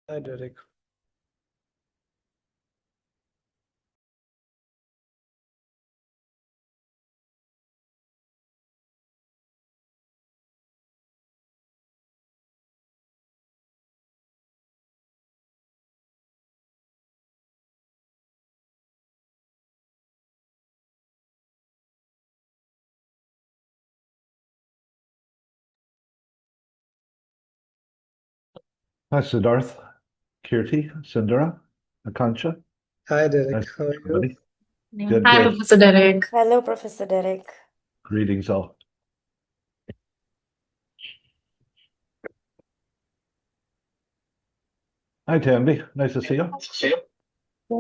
Hi, Derek. Hi, Siddharth, Kirti, Sindara, Akansha. Hi, Derek. Nice to How meet are you, you? everybody. Good, Hi, good. Professor Derek. Hello, Professor Derek. Greetings, all. Hi, Tammy. Nice to see you.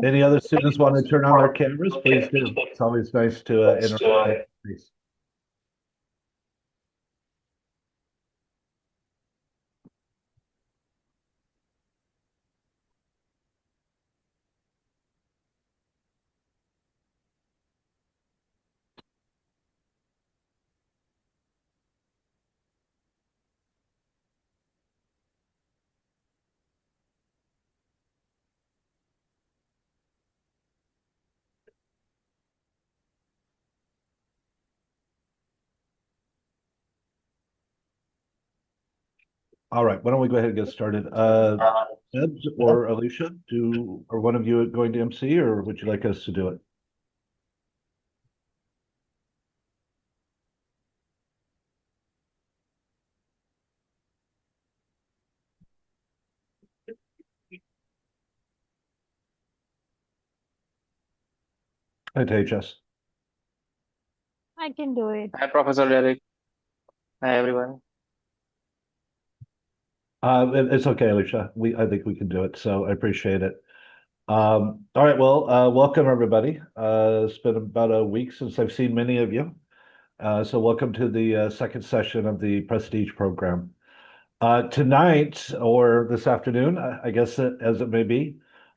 Any other students want to turn on their cameras? Please do. It's always nice to interact face to face. All right, why don't we go ahead and get started? Ed or Alicia, are one of you going to MC, or would you like us to do it? Hi, Tejas. I can do it. Hi, Professor Derek. Hi, everyone. It's okay, Alicia. I think we can do it, so I appreciate it. All right, well, welcome everybody. It's been about a week since I've seen many of you. So welcome to the second session of the Prestige program. Tonight or this afternoon, I guess as it may be,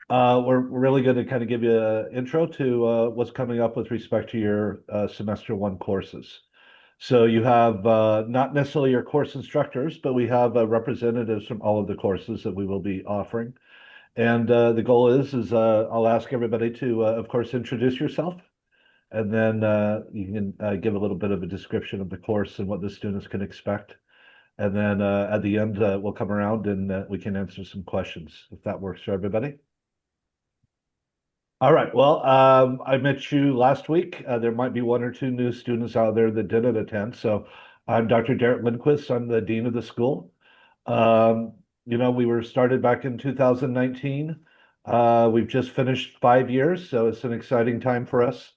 we're really going to kind of give you an intro to what's coming up with respect to your semester one courses. So you have not necessarily your course instructors, but we have representatives from all of the courses that we will be offering. And the goal is I'll ask everybody to, of course, introduce yourself, and then you can give a little bit of a description of the course and what the students can expect. And then at the end, we'll come around and we can answer some questions if that works for everybody. All right. Well, I met you last week. There might be one or two new students out there that didn't attend. So I'm Dr. Derek Lindquist. I'm the dean of the school. Um, we were started back in 2019. We've just finished 5 years, so it's an exciting time for us.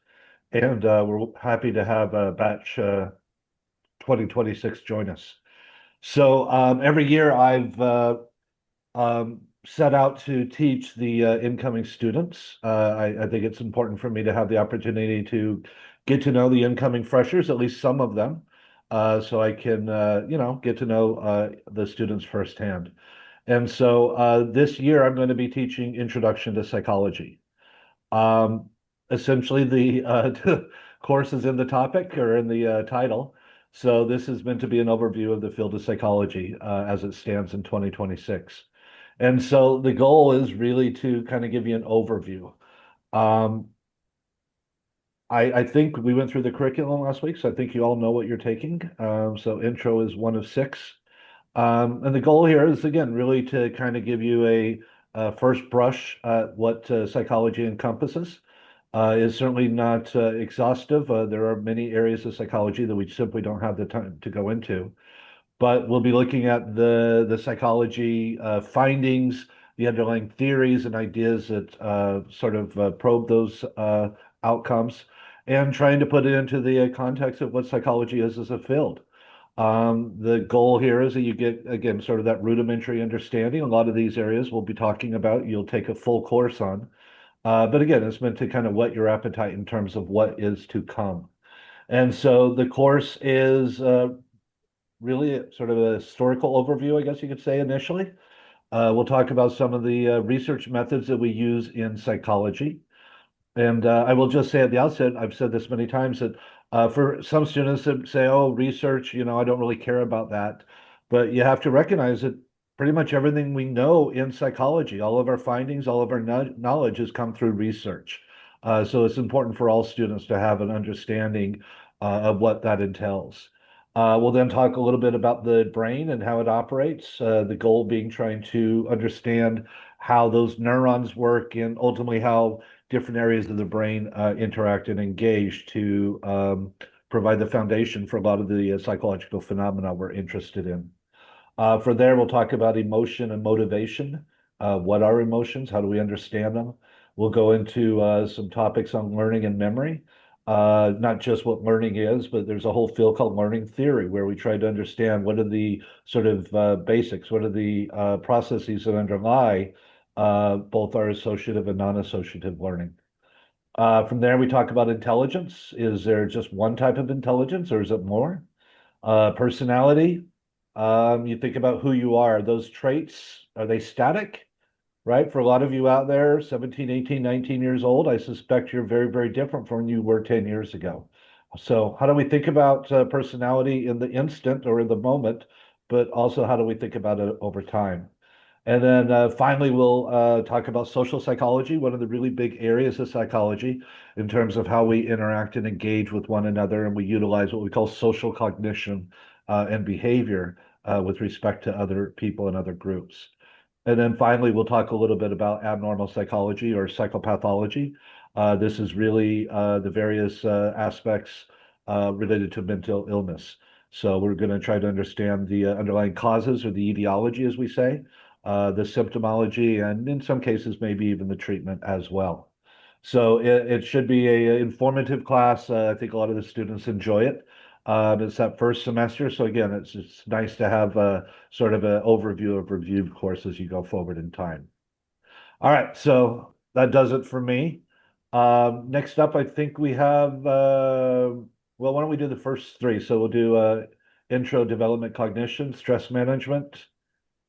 And we're happy to have batch 2026 join us. So every year I've set out to teach the incoming students. I think it's important for me to have the opportunity to get to know the incoming freshers, at least some of them, so I can, get to know the students firsthand. And so this year I'm going to be teaching Introduction to Psychology. Um, Essentially, the course is in the topic or in the title. So this is meant to be an overview of the field of psychology as it stands in 2026. And so the goal is really to kind of give you an overview. Um, I think we went through the curriculum last week, so I think you all know what you're taking. So intro is one of six. And the goal here is, again, really to kind of give you a first brush at what psychology encompasses. Is certainly not exhaustive. There are many areas of psychology that we simply don't have the time to go into. But we'll be looking at the psychology findings, the underlying theories and ideas that sort of probe those outcomes, and trying to put it into the context of what psychology is as a field. The goal here is that you get, again, sort of that rudimentary understanding. A lot of these areas we'll be talking about, you'll take a full course on. But again, it's meant to kind of whet your appetite in terms of what is to come. And so the course is really sort of a historical overview, I guess you could say, initially. We'll talk about some of the research methods that we use in psychology. And I will just say at the outset, I've said this many times, that for some students that say, oh, research, I don't really care about that. But you have to recognize that pretty much everything we know in psychology. All of our findings, all of our knowledge has come through research. So it's important for all students to have an understanding of what that entails. We'll then talk a little bit about the brain and how it operates, the goal being trying to understand how those neurons work and ultimately how different areas of the brain interact and engage to provide the foundation for a lot of the psychological phenomena we're interested in. For there, we'll talk about emotion and motivation. What are emotions? How do we understand them? We'll go into some topics on learning and memory. Not just what learning is, but there's a whole field called learning theory where we try to understand what are the sort of basics, what are the processes that underlie both our associative and non-associative learning. From there, we talk about intelligence. Is there just one type of intelligence or is it more? Personality. You think about who you are. Those traits, are they static? Right? For a lot of you out there, 17, 18, 19 years old, I suspect you're very, very different from when you were 10 years ago. So how do we think about personality in the instant or in the moment, but also how do we think about it over time? And then finally, we'll talk about social psychology, one of the really big areas of psychology in terms of how we interact and engage with one another. And we utilize what we call social cognition and behavior with respect to other people and other groups. And then finally, we'll talk a little bit about abnormal psychology or psychopathology. This is really the various aspects related to mental illness. So we're going to try to understand the underlying causes or the etiology, as we say, the symptomology, and in some cases, maybe even the treatment as well. So it should be an informative class. I think a lot of the students enjoy it. It's that first semester. So again, it's nice to have a sort of an overview of reviewed course as you go forward in time. All right, so that does it for me. Next up, I think we have, well, why don't we do the first three? So we'll do intro development cognition, stress management,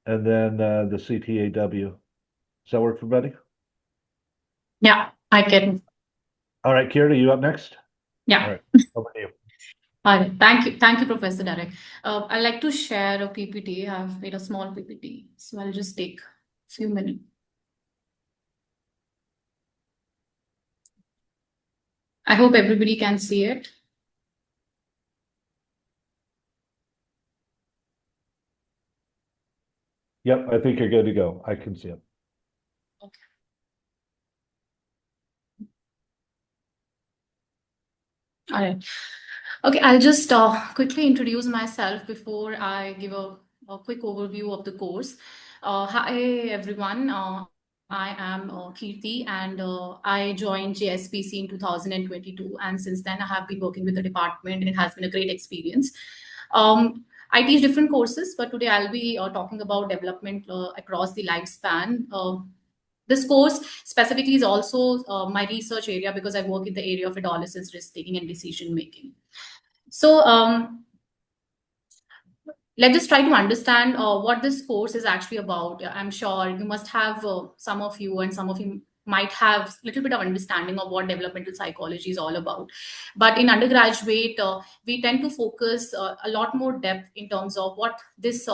and then the CTAW. Does that work for everybody? Yeah, I can. All right, Kira, you up next? Yeah. All right, over to you. All right. Thank you, Professor Derek. I'd like to share a PPT. I've made a small PPT, so I'll just take a few minutes. I hope everybody can see it. Yep, I think you're good to go. I can see it. Okay. All right. Okay, I'll just quickly introduce myself before I give a quick overview of the course. Hi, everyone. I am Kirti, and I joined JSPC in 2022. And since then, I have been working with the department, and it has been a great experience. I teach different courses, but today I'll be talking about development across the lifespan. This course specifically is also my research area because I work in the area of adolescence risk-taking and decision-making. So let's just try to understand what this course is actually about. I'm sure you must have, some of you might have a little bit of understanding of what developmental psychology is all about. But in undergraduate, we tend to focus a lot more depth in terms of what this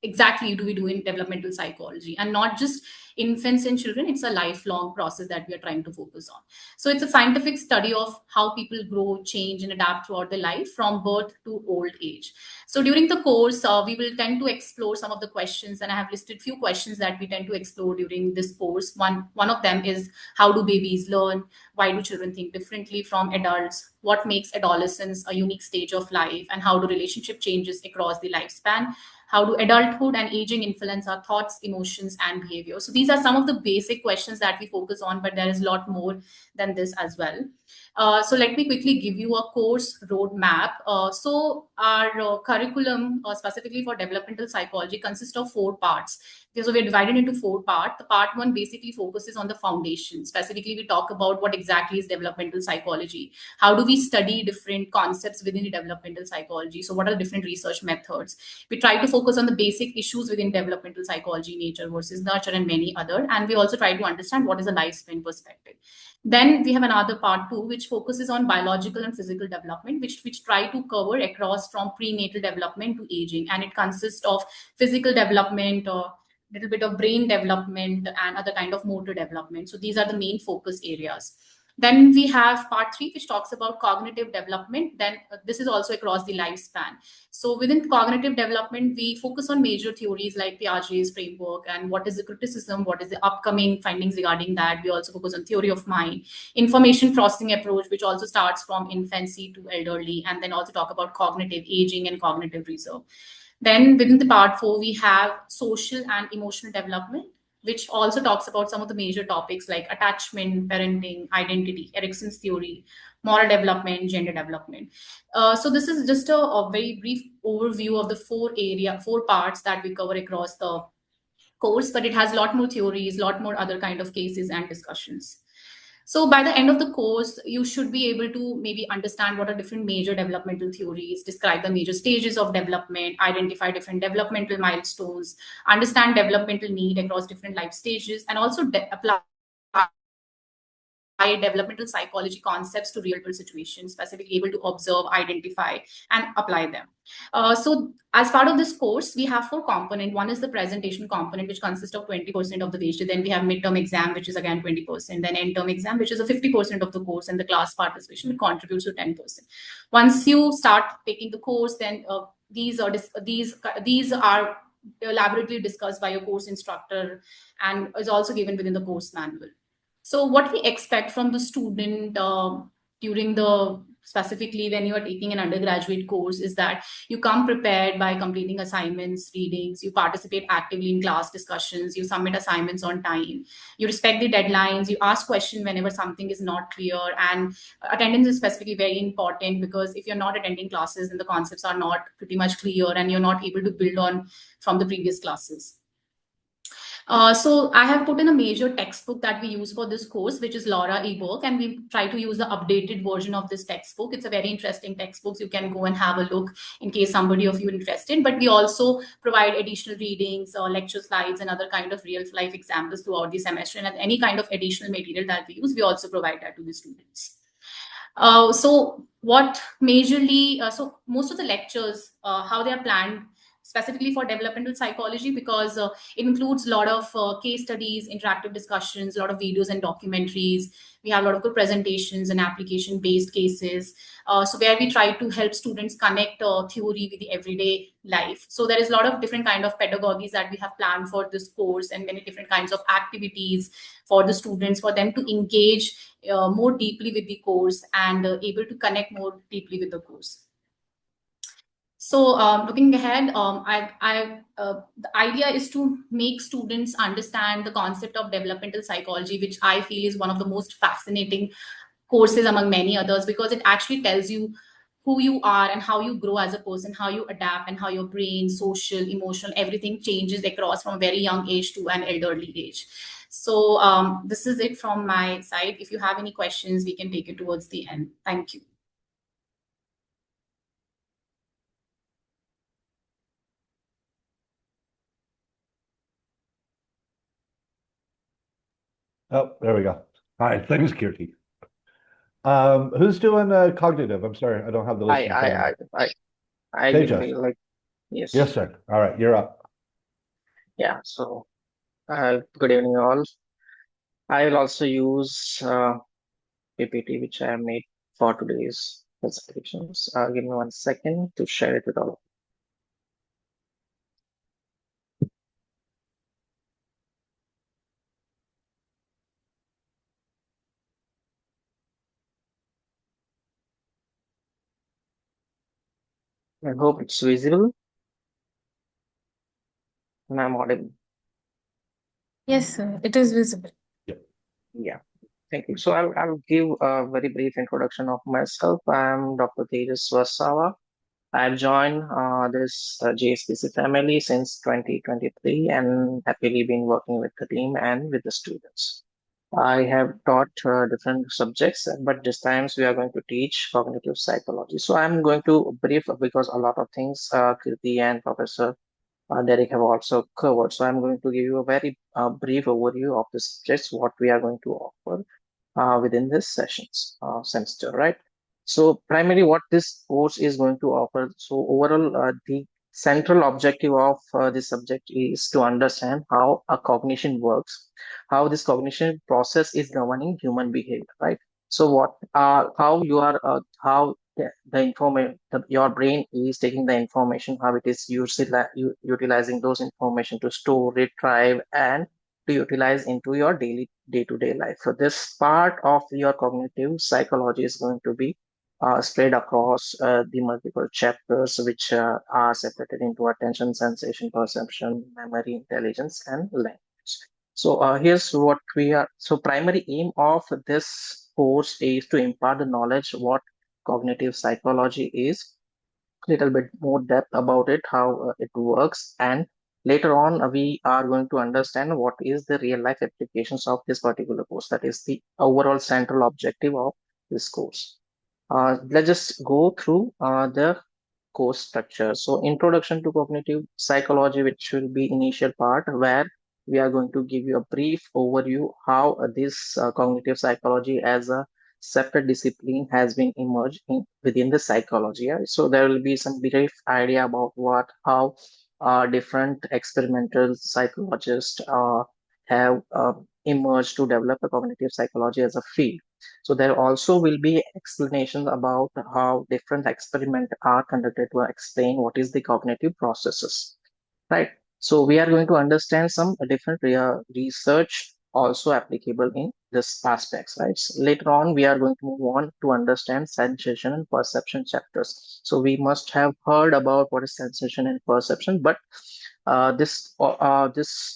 exactly do we do in developmental psychology, and not just infants and children. It's a lifelong process that we are trying to focus on. So it's a scientific study of how people grow, change, and adapt throughout their life from birth to old age. So during the course, we will tend to explore some of the questions, and I have listed few questions that we tend to explore during this course. One of them is, how do babies learn? Why do children think differently from adults? What makes adolescence a unique stage of life? And how do relationship changes across the lifespan? How do adulthood and aging influence our thoughts, emotions, and behavior? So these are some of the basic questions that we focus on, but there is a lot more than this as well. So let me quickly give you a course roadmap. So our curriculum, specifically for developmental psychology, consists of 4 parts. So we're divided into 4 parts. The part 1 basically focuses on the foundation. Specifically, we talk about what exactly is developmental psychology. How do we study different concepts within the developmental psychology? So what are the different research methods? We try to focus on the basic issues within developmental psychology, nature versus nurture, and many the other. And we also try to understand what is the lifespan perspective. Then we have another part two, which focuses on biological and physical development, which try to cover across from prenatal development to aging. And it consists of physical development or little bit of brain development and other kind of motor development. So these are the main focus areas. Then we have part three, which talks about cognitive development. Then this is also across the lifespan. So within cognitive development, we focus on major theories like Piaget's framework and what is the criticism, what is the upcoming findings regarding that. We also focus on theory of mind, information processing approach, which also starts from infancy to elderly, and then also talk about cognitive aging and cognitive reserve. Then within the part four, we have social and emotional development, which also talks about some of the major topics like attachment, parenting, identity, Erickson's theory, moral development, gender development. So this is just a very brief overview of the four parts that we cover across the course, but it has a lot more theories, a lot more other kind of cases and discussions. So by the end of the course, you should be able to maybe understand what are different major developmental theories, describe the major stages of development, identify different developmental milestones, understand developmental need across different life stages, and also apply developmental psychology concepts to real world situations, specifically able to observe, identify, and apply them. So as part of this course, we have four components. One is the presentation component, which consists of 20% of the wastage. Then we have midterm exam, which is again 20%. Then end term exam, which is a 50% of the course, and the class participation, which contributes to 10%. Once you start taking the course, then these are elaborately discussed by your course instructor and is also given within the course manual. So what we expect from the student during the, specifically when you are taking an undergraduate course, is that you come prepared by completing assignments, readings, you participate actively in class discussions, you submit assignments on time, you respect the deadlines, you ask questions whenever something is not clear, and attendance is specifically very important, because if you're not attending classes and the concepts are not pretty much clear and you're not able to build on from the previous classes. So I have put in a major textbook that we use for this course, which is Laura ebook, and we try to use the updated version of this textbook. It's a very interesting textbook. You can go and have a look in case somebody of you interested. But we also provide additional readings, lecture slides, and other kind of real life examples throughout the semester. And any kind of additional material that we use, we also provide that to the students. So what majorly, so most of the lectures, how they are planned specifically for developmental psychology, because it includes a lot of case studies, interactive discussions, a lot of videos and documentaries. We have a lot of good presentations and application-based cases. So where we try to help students connect theory with the everyday life. So there is a lot of different kind of pedagogies that we have planned for this course, and many different kinds of activities for the students, for them to engage more deeply with the course and able to connect more deeply with the course. So looking ahead, the idea is to make students understand the concept of developmental psychology, which I feel is one of the most fascinating courses among many others, because it actually tells you who you are and how you grow as a person, how you adapt, and how your brain, social, emotional, everything changes across from a very young age to an elderly age. So this is it from my side. If you have any questions, we can take it towards the end. Thank you. Oh, there we go. Hi, thanks, Kirti. Who's doing cognitive? I'm sorry, I don't have the list in front of me. I Tejas. can be like, yes. Yes, sir. All right, you're up. Yeah, so good evening all. I will also use PPT which I have made for today's presentations. Give me 1 second to share it with all of you. I hope it's visible and I'm audible. Yes, sir. It is visible. Yeah, thank you. So I'll give a very brief introduction of myself. I'm Dr. Tejas Vasawa. I've joined this JSPC family since 2023 and happily been working with the team and with the students. I have taught different subjects, but this times we are going to teach cognitive psychology. So I'm going to brief because a lot of things Kirti and Professor Derek have also covered. So I'm going to give you a very brief overview of the subjects, what we are going to offer within this sessions semester, right? So primarily what this course is going to offer. So overall, the central objective of this subject is to understand how a cognition works, how this cognition process is governing human behavior, right? So how you are, how the information, your brain is taking the information, how it is utilizing those information to store, retrieve, and to utilize into your daily day-to-day life. So this part of your cognitive psychology is going to be spread across the multiple chapters, which are separated into attention, sensation, perception, memory, intelligence, and language. So here's what we are. So primary aim of this course is to impart the knowledge what cognitive psychology is, little bit more depth about it, how it works, and later on we are going to understand what is the real life applications of this particular course. That is the overall central objective of this course. Let's just go through the course structure. So introduction to cognitive psychology, which will be initial part where we are going to give you a brief overview how this cognitive psychology as a separate discipline has been emerged within the psychology. Yeah? So there will be some brief idea about how different experimental psychologists have emerged to develop a cognitive psychology as a field. So there also will be explanations about how different experiments are conducted to explain what is the cognitive processes, right? So we are going to understand some different research also applicable in this aspects, right? So later on, we are going to move on to understand sensation and perception chapters. So we must have heard about what is sensation and perception, but this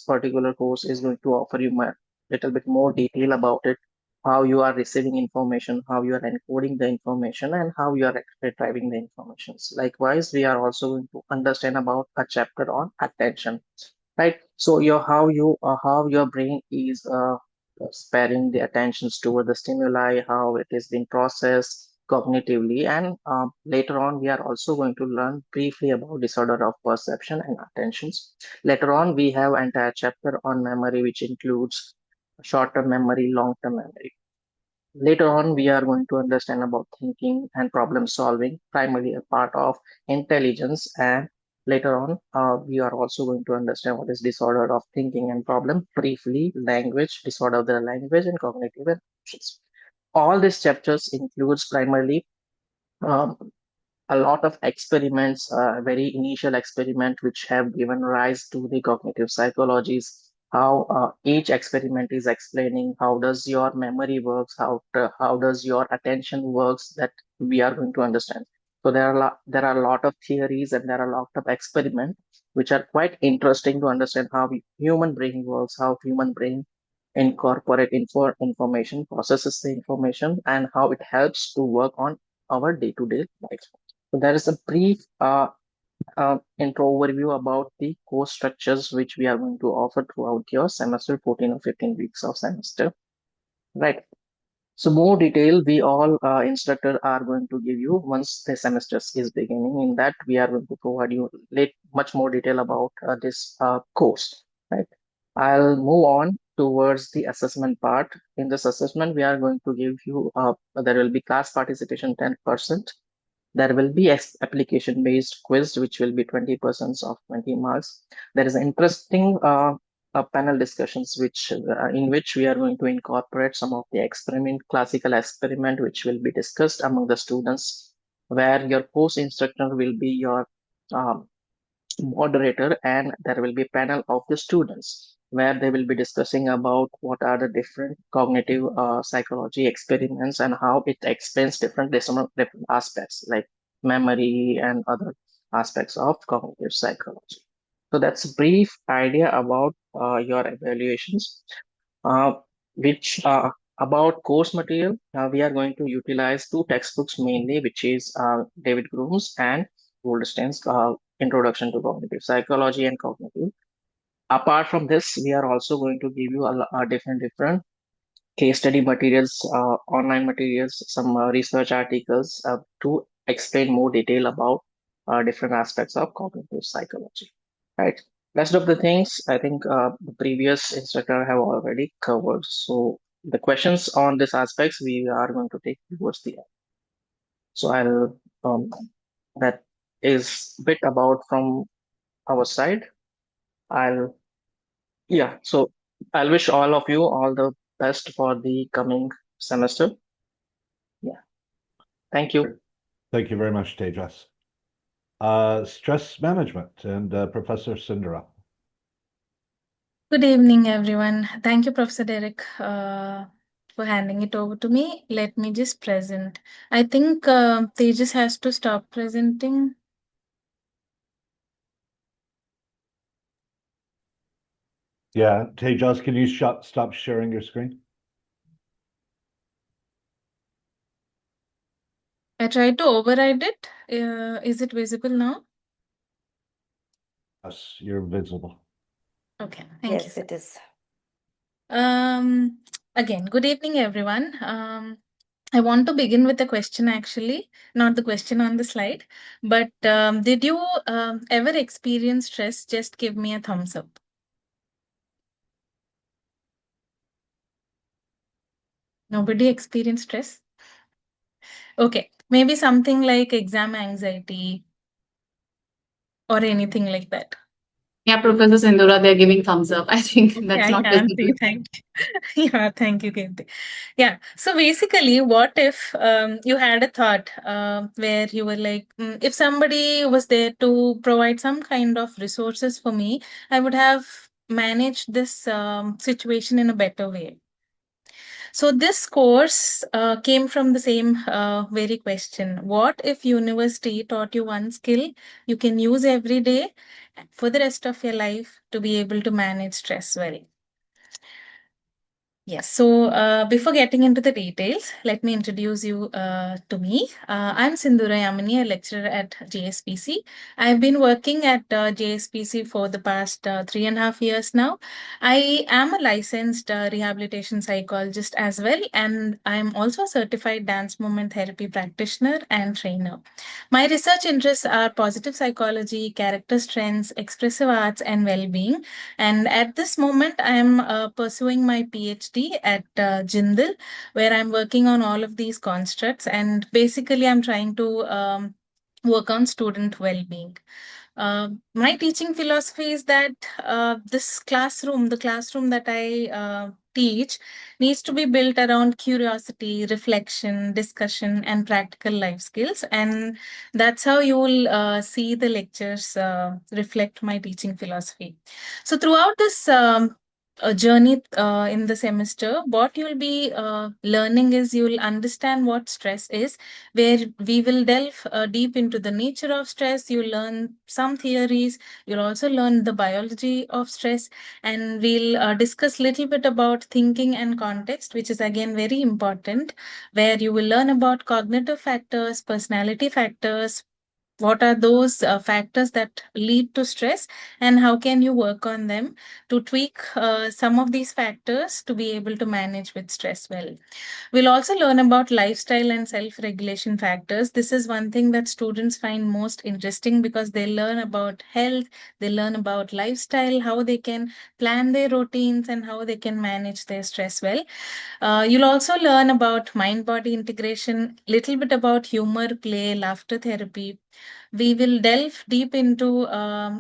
particular course is going to offer you a little bit more detail about it, how you are receiving information, how you are encoding the information, and how you are retrieving the information. Likewise, we are also going to understand about a chapter on attention, right? So how your brain is sparing the attentions toward the stimuli, how it is being processed cognitively, and later on we are also going to learn briefly about disorder of perception and attentions. Later on, we have entire chapter on memory, which includes short-term memory, long-term memory. Later on, we are going to understand about thinking and problem solving, primarily a part of intelligence. And later on, we are also going to understand what is disorder of thinking and problem, briefly, language, disorder of the language, and cognitive and emotions. All these chapters includes primarily um, a lot of experiments, very initial experiment, which have given rise to the cognitive psychologies. How each experiment is explaining how does your memory works, how does your attention works, that we are going to understand. So there are a lot of theories and there are a lot of experiments which are quite interesting to understand how human brain works, how human brain incorporate information, processes the information, and how it helps to work on our day-to-day life. So there is a brief intro overview about the course structures which we are going to offer throughout your semester, 14 or 15 weeks of semester, right? So more detail we all instructor are going to give you once the semester is beginning. In that, we are going to provide you much more detail about this course, right? I'll move on towards the assessment part. In this assessment, we are going to give you, there will be class participation 10%. There will be application based quiz, which will be 20% of 20 marks. There is interesting panel discussions in which we are going to incorporate some of the classical experiment, which will be discussed among the students, where your course instructor will be your um, moderator, and there will be a panel of the students where they will be discussing about what are the different cognitive psychology experiments and how it explains different aspects like memory and other aspects of cognitive psychology. So that's a brief idea about your evaluations. Uh, which About course material, we are going to utilize two textbooks mainly, which is David Groom's and Goldstein's Introduction to Cognitive Psychology and Cognitive. Apart from this, we are also going to give you a different case study materials, online materials, some research articles to explain more detail about different aspects of cognitive psychology. Right. Rest of the things, I think the previous instructor have already covered. So the questions on these aspects we are going to take towards the end. So that is bit about from our side. I'll, yeah, so I'll wish all of you all the best for the coming semester. Yeah. Thank you. Thank you very much, Tejas. Stress management and Professor Sindra. Good evening, everyone. Thank you, Professor Derek, for handing it over to me. Let me just present. I think Tejas has to stop presenting. Yeah, Tejas, can you stop sharing your screen? I tried to override it. Is it visible now? Yes, you're visible. Okay, thank you. Yes, it is. Again, good evening, everyone. I want to begin with a question, actually, not the question on the slide, but did you ever experience stress? Just give me a thumbs up. Nobody experienced stress? Okay, maybe something like exam anxiety or anything like that. Yeah, Professor Sindura, they're giving thumbs up. I think that's I not can see. visible. Thank you. Yeah, thank you, Kirti. Yeah. So basically, what if you had a thought where you were like, if somebody was there to provide some kind of resources for me, I would have managed this situation in a better way. So this course came from the same very question. What if university taught you one skill you can use every day for the rest of your life to be able to manage stress well? Yes. So before getting into the details, let me introduce you to me. I'm Sindhura Yamini, a lecturer at JSPC. I've been working at JSPC for the past 3.5 years now. I am a licensed rehabilitation psychologist as well, and I'm also a certified dance movement therapy practitioner and trainer. My research interests are positive psychology, character strengths, expressive arts, and well-being. And at this moment, I am pursuing my PhD at Jindal, where I'm working on all of these constructs. And basically, I'm trying to work on student well being. My teaching philosophy is that the classroom that I teach, needs to be built around curiosity, reflection, discussion, and practical life skills. And that's how you will see the lectures reflect my teaching philosophy. So throughout this journey in the semester, what you'll be learning is you'll understand what stress is, where we will delve deep into the nature of stress. You'll learn some theories. You'll also learn the biology of stress, and we'll discuss little bit about thinking and context, which is again very important, where you will learn about cognitive factors, personality factors, what are those factors that lead to stress, and how can you work on them to tweak some of these factors to be able to manage with stress well. We'll also learn about lifestyle and self regulation factors. This is one thing that students find most interesting because they learn about health, they learn about lifestyle, how they can plan their routines, and how they can manage their stress well. You'll also learn about mind body integration, little bit about humor, play, laughter therapy. We will delve deep into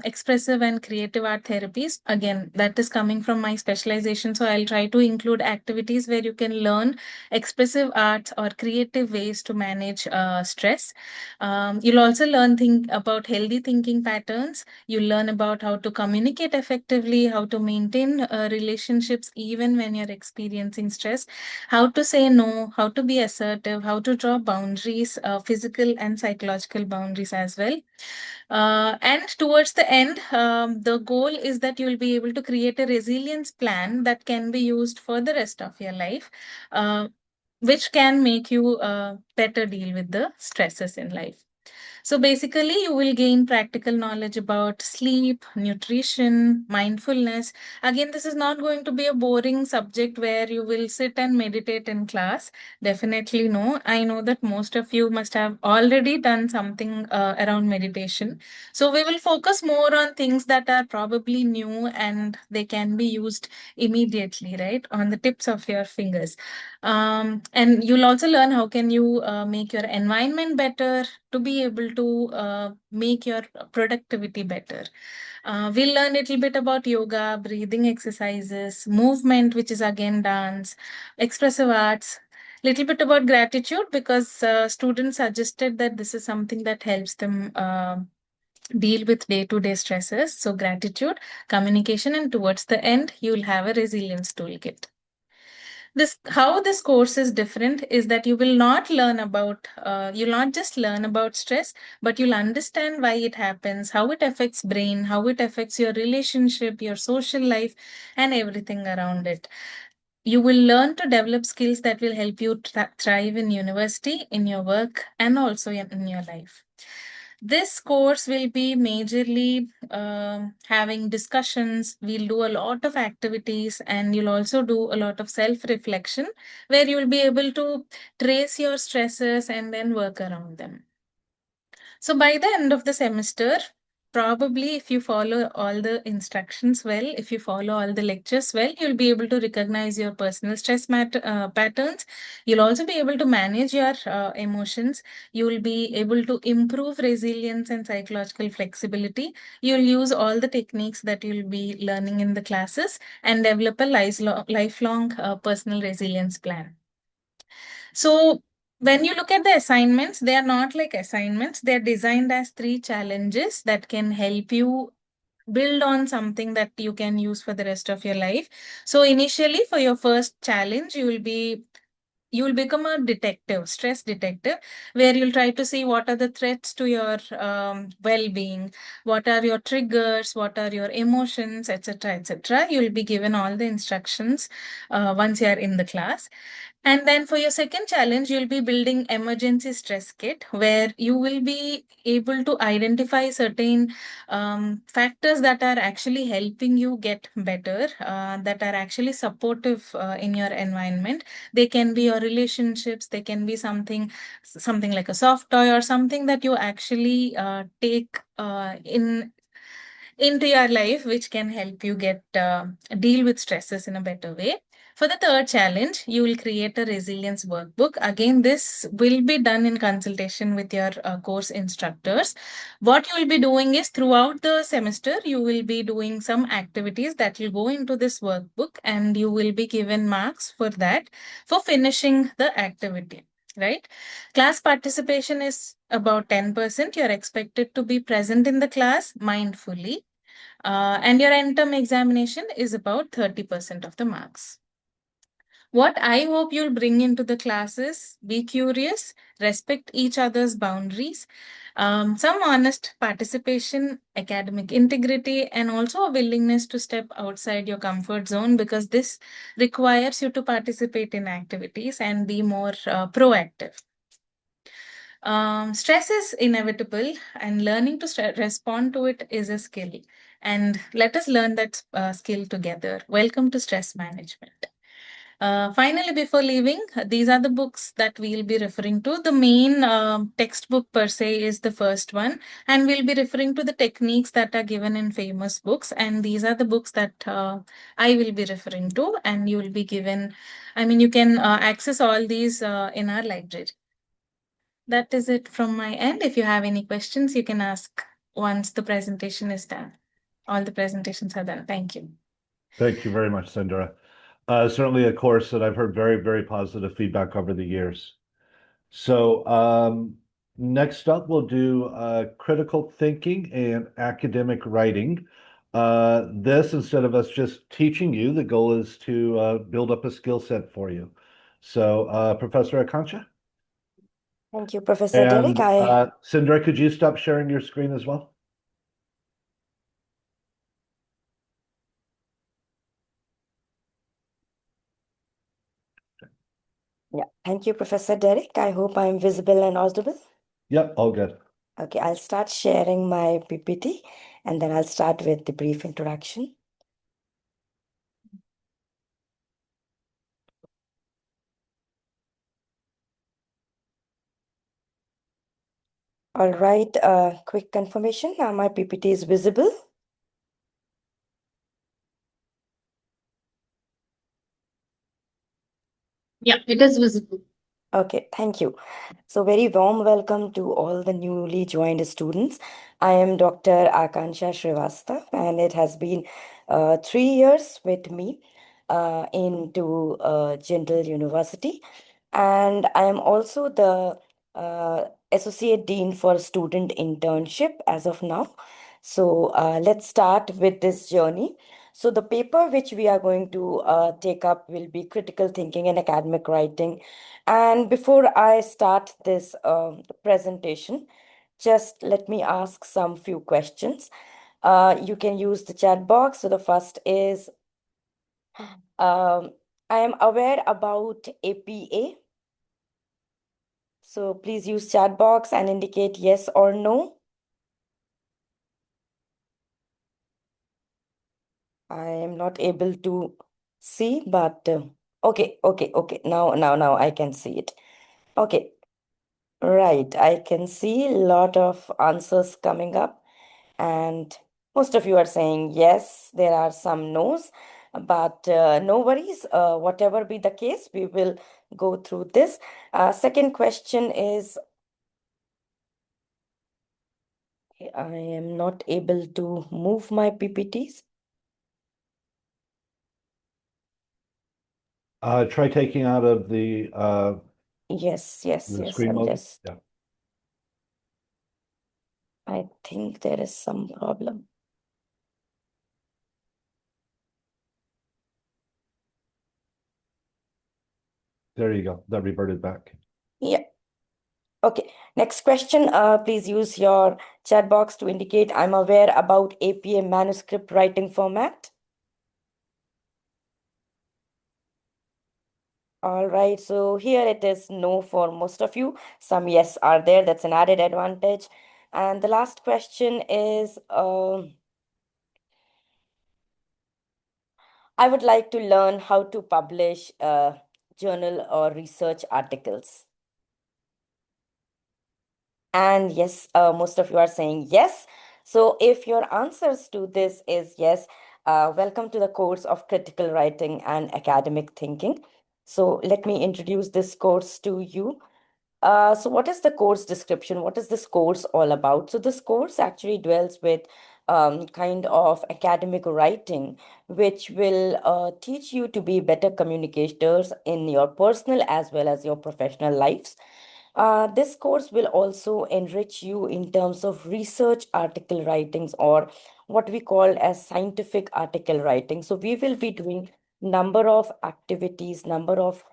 expressive and creative art therapies. Again, that is coming from my specialization. So I'll try to include activities where you can learn expressive arts or creative ways to manage stress. You'll also learn about healthy thinking patterns. You'll learn about how to communicate effectively, how to maintain relationships even when you're experiencing stress, how to say no, how to be assertive, how to draw boundaries, physical and psychological boundaries as well. And towards the end, the goal is that you'll be able to create a resilience plan that can be used for the rest of your life, which can make you better deal with the stresses in life. So basically, you will gain practical knowledge about sleep, nutrition, mindfulness. Again, this is not going to be a boring subject where you will sit and meditate in class. Definitely no. I know that most of you must have already done something around meditation. So we will focus more on things that are probably new and they can be used immediately, right? On the tips of your fingers. And you'll also learn how can you make your environment better to be able to make your productivity better. We'll learn a little bit about yoga, breathing exercises, movement, which is again dance, expressive arts, little bit about gratitude because students suggested that this is something that helps them deal with day-to-day stresses. So gratitude, communication, and towards the end, you'll have a resilience toolkit. How this course is different is that you will not learn about you'll not just learn about stress, but you'll understand why it happens, how it affects brain, how it affects your relationship, your social life, and everything around it. You will learn to develop skills that will help you thrive in university, in your work, and also in your life. This course will be majorly having discussions. We'll do a lot of activities and you'll also do a lot of self-reflection where you'll be able to trace your stresses and then work around them. So by the end of the semester, probably if you follow all the instructions well, if you follow all the lectures well, you'll be able to recognize your personal stress patterns. You'll also be able to manage your emotions. You'll be able to improve resilience and psychological flexibility. You'll use all the techniques that you'll be learning in the classes and develop a lifelong personal resilience plan. So when you look at the assignments, they are not like assignments. They're designed as 3 challenges that can help you build on something that you can use for the rest of your life. So initially for your first challenge, you will become a detective, stress detective, where you'll try to see what are the threats to your well-being, what are your triggers, what are your emotions, etc., etc. You'll be given all the instructions once you are in the class. And then for your second challenge, you'll be building emergency stress kit where you will be able to identify certain factors that are actually helping you get better, that are actually supportive in your environment. They can be your relationships, they can be something like a soft toy or something that you actually take into your life, which can help you get deal with stresses in a better way. For the third challenge, you will create a resilience workbook. Again, this will be done in consultation with your course instructors. What you will be doing is throughout the semester, you will be doing some activities that will go into this workbook and you will be given marks for that, for finishing the activity, right? Class participation is about 10%. You're expected to be present in the class mindfully. And your end term examination is about 30% of the marks. What I hope you'll bring into the classes, be curious, respect each other's boundaries, some honest participation, academic integrity, and also a willingness to step outside your comfort zone because this requires you to participate in activities and be more proactive. Stress is inevitable, and learning to respond to it is a skill. And let us learn that skill together. Welcome to stress management. Finally, before leaving, these are the books that we'll be referring to. The main textbook per se is the first one, and we'll be referring to the techniques that are given in famous books. And these are the books that I will be referring to, and you will be given, you can access all these in our library. That is it from my end. If you have any questions, you can ask once the presentation is done. All the presentations are done. Thank you. Thank you very much, Sindhura. Certainly a course that I've heard very, very positive feedback over the years. So next up, we'll do critical thinking and academic writing. This, instead of us just teaching you, the goal is to build up a skill set for you. So Professor Akanksha? Thank you, Professor Derek. Sindhura, could you stop sharing your screen as well? Yeah, thank you, Professor Derek. I hope I'm visible and audible. Yep, all good. Okay, I'll start sharing my PPT and then I'll start with the brief introduction. All right, quick confirmation. My PPT is visible. Yeah, it is visible. Okay, thank you. So very warm welcome to all the newly joined students. I am Dr. Akansha Srivastava, and it has been 3 years with me into Jindal University. And I am also the Associate Dean for Student Internship as of now. So let's start with this journey. So the paper which we are going to take up will be critical thinking and academic writing. And before I start this presentation, just let me ask some few questions. You can use the chat box. So the first is, I am aware about APA. So please use chat box and indicate yes or no. I am not able to see, but okay. Now I can see it. Okay, right. I can see a lot of answers coming up, and most of you are saying yes. There are some no's, but no worries. Whatever be the case, we will go through this. Second question is, I am not able to move my PPTs. Try taking out of the Yes. screen I'll mode. just. Yeah. I think there is some problem. There you go. That reverted back. Yeah. Okay. Next question. Please use your chat box to indicate I'm aware about APA manuscript writing format. All right. So here it is no for most of you. Some yes are there. That's an added advantage. And the last question is, I would like to learn how to publish journal or research articles. And yes, most of you are saying yes. So if your answers to this is yes, welcome to the course of critical writing and academic thinking. So let me introduce this course to you. So what is the course description? What is this course all about? So this course actually dwells with kind of academic writing, which will teach you to be better communicators in your personal as well as your professional lives. This course will also enrich you in terms of research article writings, or what we call as scientific article writing. So we will be doing number of activities, number of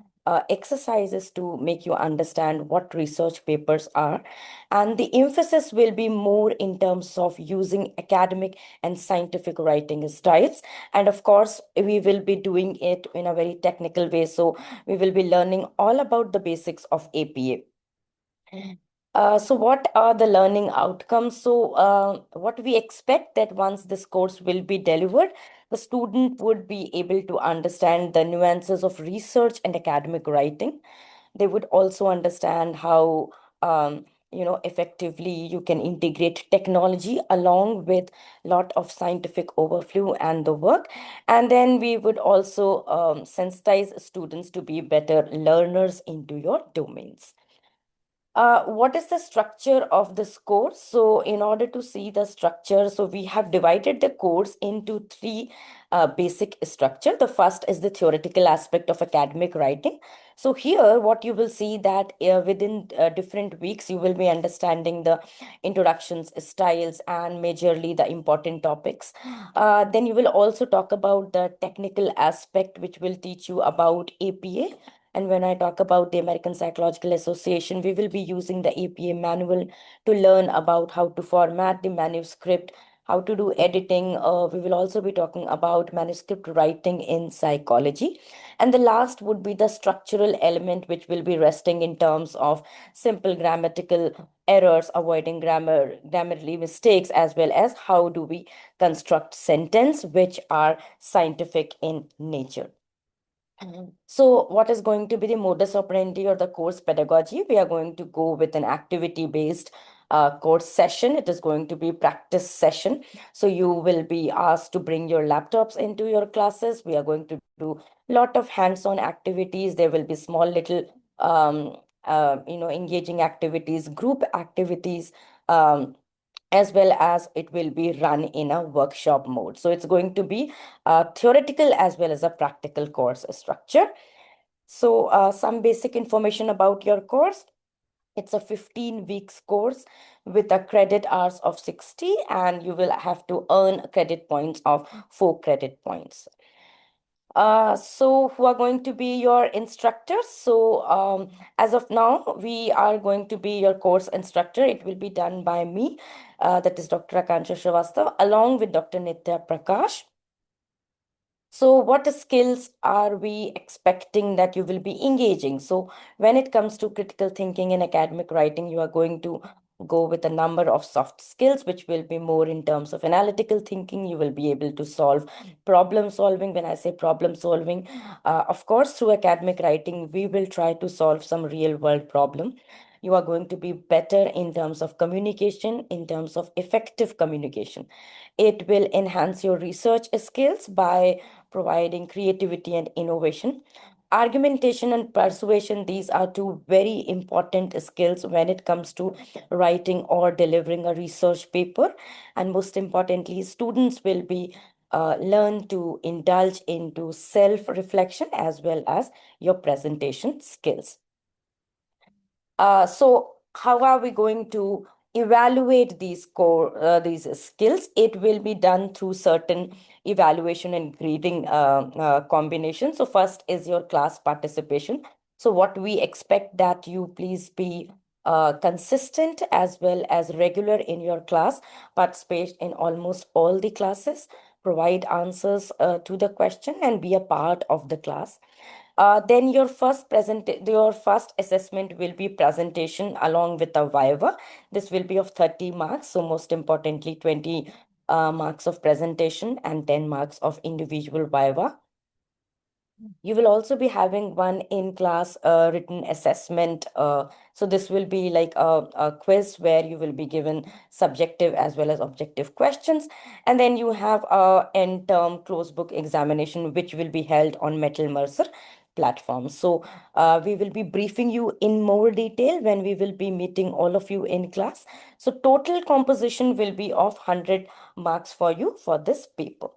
exercises to make you understand what research papers are. And the emphasis will be more in terms of using academic and scientific writing styles. And of course, we will be doing it in a very technical way. So we will be learning all about the basics of APA. So what are the learning outcomes? So what we expect that once this course will be delivered, the student would be able to understand the nuances of research and academic writing. They would also understand how effectively you can integrate technology along with lot of scientific overview and the work. And then we would also sensitize students to be better learners into your domains. What is the structure of this course? So in order to see the structure, so we have divided the course into three basic structure. The first is the theoretical aspect of academic writing. So here what you will see that within different weeks, you will be understanding the introductions, styles, and majorly the important topics. Then you will also talk about the technical aspect, which will teach you about APA. And when I talk about the American Psychological Association, we will be using the APA manual to learn about how to format the manuscript, how to do editing. We will also be talking about manuscript writing in psychology. And the last would be the structural element, which will be resting in terms of simple grammatical errors, avoiding grammarly mistakes, as well as how do we construct sentence, which are scientific in nature. So what is going to be the modus operandi or the course pedagogy? We are going to go with an activity-based course session. It is going to be practice session. So you will be asked to bring your laptops into your classes. We are going to do a lot of hands-on activities. There will be small little, engaging activities, group activities, as well as it will be run in a workshop mode. So it's going to be a theoretical as well as a practical course structure. So some basic information about your course. It's a 15 weeks course with a credit hours of 60, and you will have to earn credit points of 4 credit points. So who are going to be your instructors? So as of now, we are going to be your course instructor. It will be done by me, that is Dr. Akansha Srivastava, along with Dr. Nitya Prakash. So what skills are we expecting that you will be engaging? So when it comes to critical thinking and academic writing, you are going to go with a number of soft skills, which will be more in terms of analytical thinking. You will be able to solve problem solving. When I say problem solving, of course, through academic writing, we will try to solve some real world problem. You are going to be better in terms of communication, in terms of effective communication. It will enhance your research skills by providing creativity and innovation. Argumentation and persuasion, these are two very important skills when it comes to writing or delivering a research paper. And most importantly, students will be learn to indulge into self-reflection as well as your presentation skills. So how are we going to evaluate these these skills? It will be done through certain evaluation and grading combinations. So first is your class participation. So what we expect that you please be consistent as well as regular in your class, participate in almost all the classes, provide answers to the question, and be a part of the class. Then your first assessment will be presentation along with a viva. This will be of 30 marks. So most importantly, 20 marks of presentation and 10 marks of individual viva. You will also be having one in-class written assessment. So this will be like a quiz where you will be given subjective as well as objective questions. And then you have a end-term closed book examination, which will be held on Metal Mercer platform. So we will be briefing you in more detail when we will be meeting all of you in class. So total composition will be of 100 marks for you for this paper.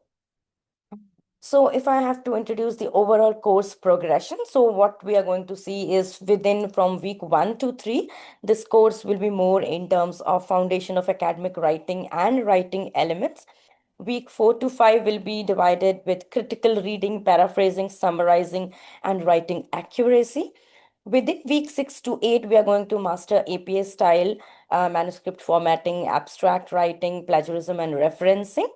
So if I have to introduce the overall course progression, so what we are going to see is within from week 1 to 3, this course will be more in terms of foundation of academic writing and writing elements. Week 4 to 5 will be divided with critical reading, paraphrasing, summarizing, and writing accuracy. Within week 6 to 8, we are going to master APA style, manuscript formatting, abstract writing, plagiarism, and referencing.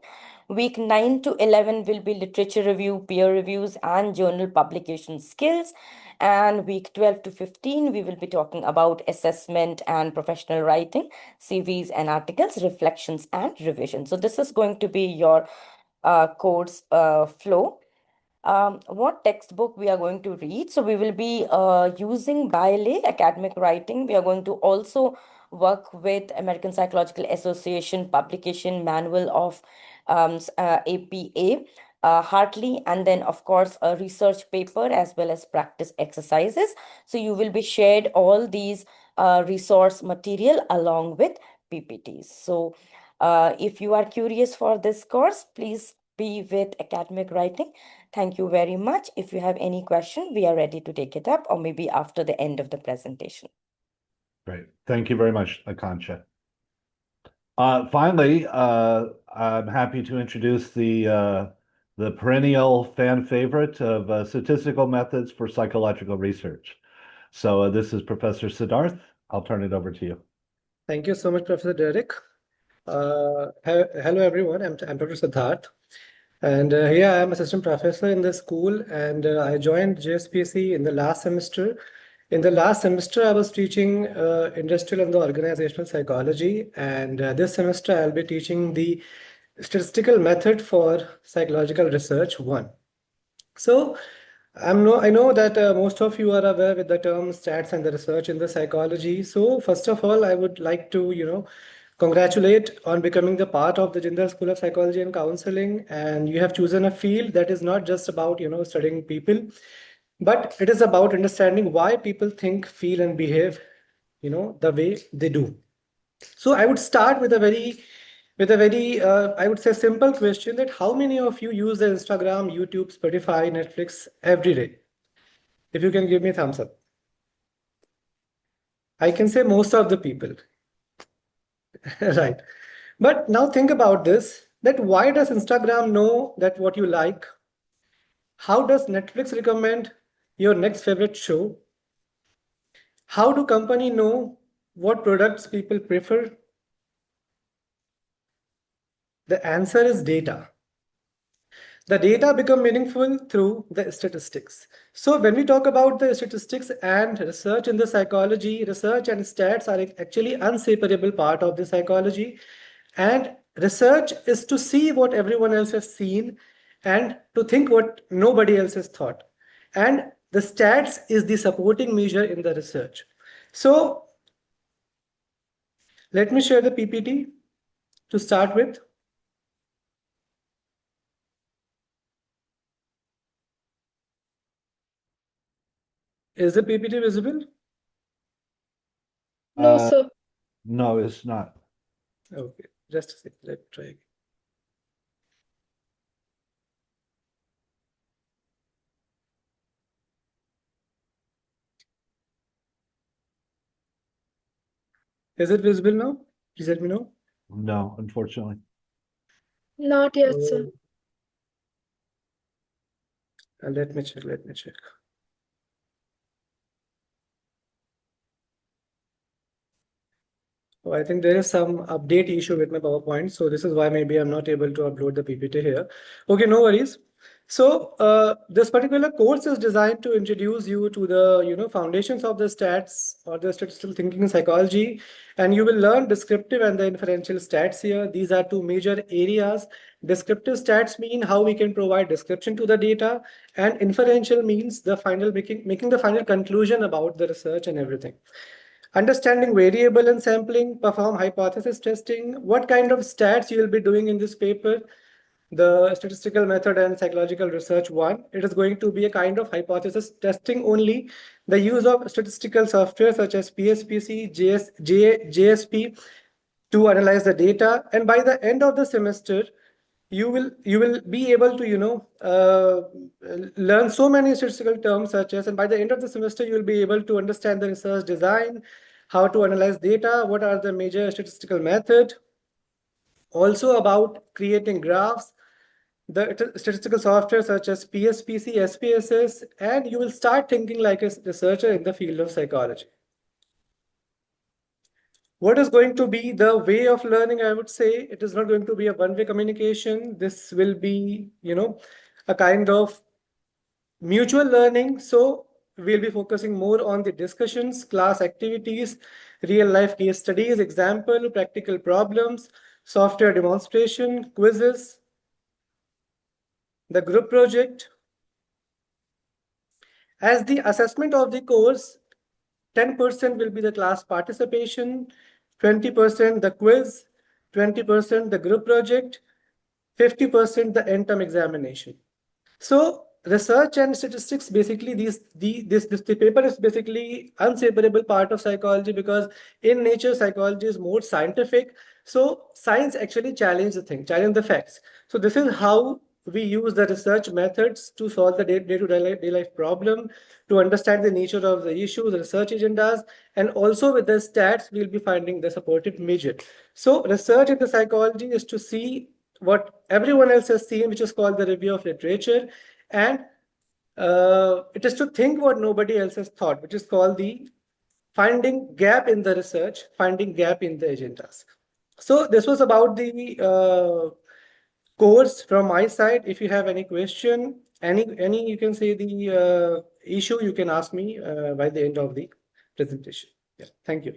Week 9 to 11 will be literature review, peer reviews, and journal publication skills. And week 12 to 15, we will be talking about assessment and professional writing, CVs and articles, reflections, and revision. So this is going to be your course flow. What textbook we are going to read? So we will be using Bailey academic writing. We are going to also work with American Psychological Association publication manual of APA, Hartley, and then of course a research paper as well as practice exercises. So you will be shared all these resource material along with PPTs. So if you are curious for this course, please be with academic writing. Thank you very much. If you have any question, we are ready to take it up, or maybe after the end of the presentation. Great. Thank you very much, Akansha. Finally, I'm happy to introduce the perennial fan favorite of statistical methods for psychological research. So this is Professor Siddharth. I'll turn it over to you. Thank you so much, Professor Derek. Hello everyone, I'm Dr. Siddharth, and here I am assistant professor in the school, and I joined JSPC in the last semester. In the last semester, I was teaching industrial and the organizational psychology, and this semester I'll be teaching the statistical method for psychological research 1. So I know that most of you are aware with the term stats and the research in the psychology. So first of all, I would like to, congratulate on becoming the part of the Jindal School of Psychology and Counseling. And you have chosen a field that is not just about, studying people, but it is about understanding why people think, feel, and behave, the way they do. So I would start with a very I would say simple question, that how many of you use the Instagram, YouTube, Spotify, Netflix every day? If you can give me a thumbs up. I can say most of the people. Right. But now think about this, that why does Instagram know that what you like? How does Netflix recommend your next favorite show? How do company know what products people prefer? The answer is data. The data become meaningful through the statistics. So when we talk about the statistics and research in the psychology, research and stats are actually inseparable part of the psychology. And research is to see what everyone else has seen and to think what nobody else has thought. And the stats is the supporting measure in the research. So let me share the PPT to start with. Is the PPT visible? No, Uh, sir. No, it's not. Okay, just a second. Let's try again. Is it visible now? Please let me know. No, unfortunately. Not yet, sir. Let me check. Let me check. Oh, I think there is some update issue with my PowerPoint. So this is why maybe I'm not able to upload the PPT here. Okay, no worries. So this particular course is designed to introduce you to the foundations of the stats or the statistical thinking in psychology, and you will learn descriptive and the inferential stats here. These are two major areas. Descriptive stats mean how we can provide description to the data, and inferential means the final making the final conclusion about the research and everything. Understanding variable and sampling, perform hypothesis testing. What kind of stats you will be doing in this paper? The statistical method and psychological research 1. It is going to be a kind of hypothesis testing only. The use of statistical software such as PSPC, JSP to analyze the data. And by the end of the semester, you will be able to learn so many statistical terms such as, and by the end of the semester you will be able to understand the research design, how to analyze data, what are the major statistical method, also about creating graphs, the statistical software such as PSPC, SPSS, and you will start thinking like a researcher in the field of psychology. What is going to be the way of learning? I would say it is not going to be a one-way communication. This will be, a kind of mutual learning. So we'll be focusing more on the discussions, class activities, real life case studies, example, practical problems, software demonstration, quizzes, the group project. As the assessment of the course, 10% will be the class participation, 20% the quiz, 20% the group project, 50% the end term examination. So research and statistics, basically this paper is basically inseparable part of psychology, because in nature psychology is more scientific. So science actually challenge the facts. So this is how we use the research methods to solve the day-to-day life problem, to understand the nature of the issue, the research agendas, and also with the stats we'll be finding the supportive measure. So research in the psychology is to see what everyone else has seen, which is called the review of literature, and it is to think what nobody else has thought, which is called the finding gap in the research, finding gap in the agendas. So this was about the course from my side. If you have any question, any you can say the issue, you can ask me by the end of the presentation. Yeah, thank you.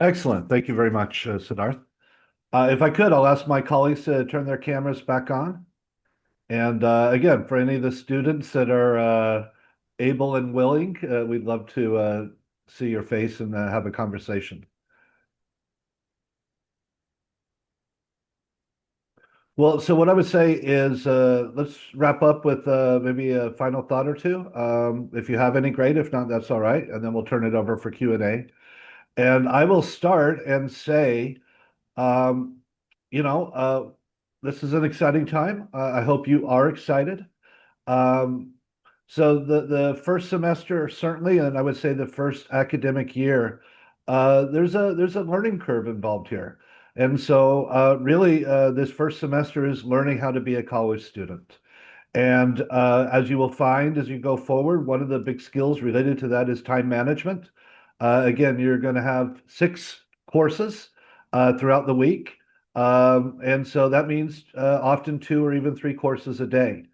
Excellent. Thank you very much, Siddharth. If I could, I'll ask my colleagues to turn their cameras back on. And again, for any of the students that are able and willing, we'd love to see your face and have a conversation. Well, so what I would say is let's wrap up with maybe a final thought or two. If you have any, great. If not, that's all right. And then we'll turn it over for Q&A. And I will start and say, you know, this is an exciting time. I hope you are excited. So the first semester, certainly, and I would say the first academic year, there's a learning curve involved here. And so really this first semester is learning how to be a college student. And as you will find as you go forward, one of the big skills related to that is time management. Again, you're going to have 6 courses throughout the week. And so that means often 2 or even 3 courses a day.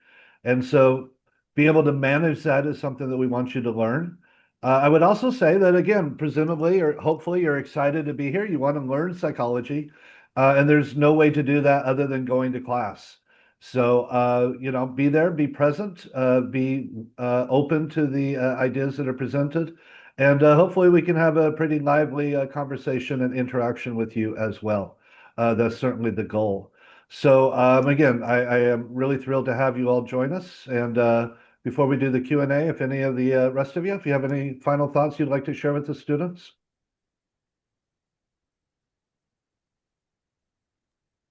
And so being able to manage that is something that we want you to learn. I would also say that, again, presumably or hopefully you're excited to be here. You want to learn psychology, and there's no way to do that other than going to class. So, you know, be there, be present, be open to the ideas that are presented, and hopefully we can have a pretty lively conversation and interaction with you as well. That's certainly the goal. So again, I am really thrilled to have you all join us. And before we do the Q&A, if any of the rest of you, if you have any final thoughts you'd like to share with the students.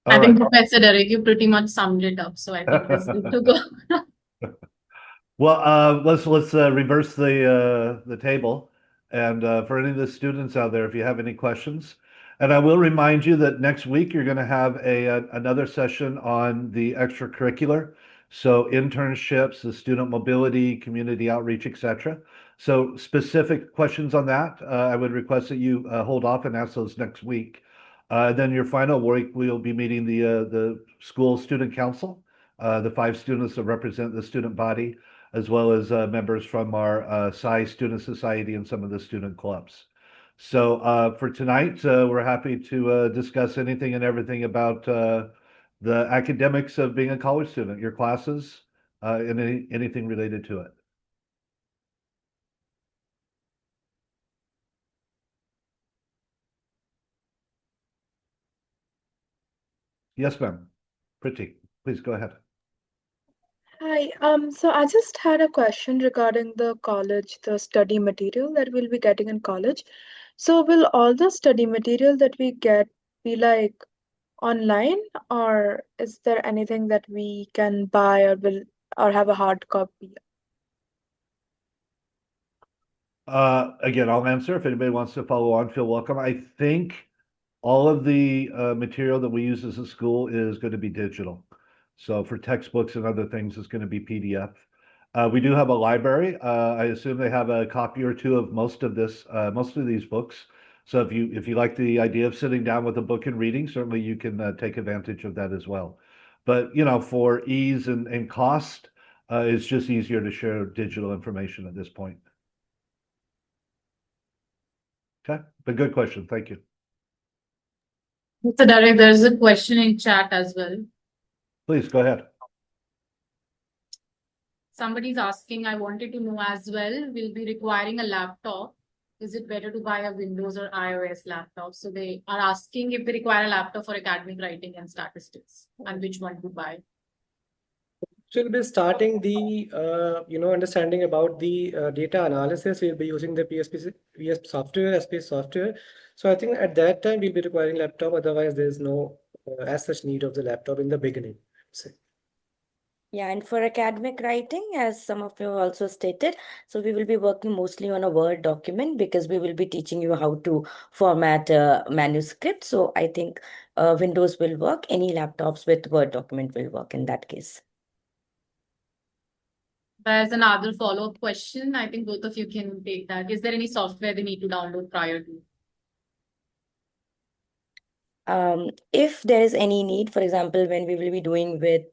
I All think right. Professor Derek, you pretty much summed it up, so I think it's good to go. Well, let's reverse the table. And for any of the students out there, if you have any questions, and I will remind you that next week you're going to have another session on the extracurricular, so internships, the student mobility, community outreach, etc. So specific questions on that, I would request that you hold off and ask those next week. Then your final week, we'll be meeting the school student council, the 5 students that represent the student body, as well as members from our Psi Student Society and some of the student clubs. So for tonight, we're happy to discuss anything and everything about the academics of being a college student, your classes, and anything related to it. Yes, ma'am. Pretty. Please go ahead. Hi, so I just had a question regarding the college, the study material that we'll be getting in college. So will all the study material that we get be like online, or is there anything that we can buy or have a hard copy? Again, I'll answer. If anybody wants to follow on, feel welcome. I think all of the material that we use as a school is going to be digital. So for textbooks and other things, it's going to be PDF. We do have a library. I assume they have a copy or two of most of these books. So if you like the idea of sitting down with a book and reading, certainly you can take advantage of that as well. But you know, for ease and cost, it's just easier to share digital information at this point. Okay, but good question. Thank you. Mr. Derek, there's a question in chat as well. Please go ahead. Somebody's asking, I wanted to know as well, we'll be requiring a laptop. Is it better to buy a Windows or iOS laptop? So they are asking if they require a laptop for academic writing and statistics, and which one to buy. So we'll be starting the understanding about the data analysis. We'll be using the PSP software, SPS software. So I think at that time we'll be requiring laptop. Otherwise, there's no as such need of the laptop in the beginning. So. Yeah, and for academic writing, as some of you also stated, so we will be working mostly on a Word document because we will be teaching you how to format a manuscript. So I think Windows will work. Any laptops with Word document will work in that case. There's another follow-up question. I think both of you can take that. Is there any software they need to download prior to? If there is any need, for example, when we will be doing with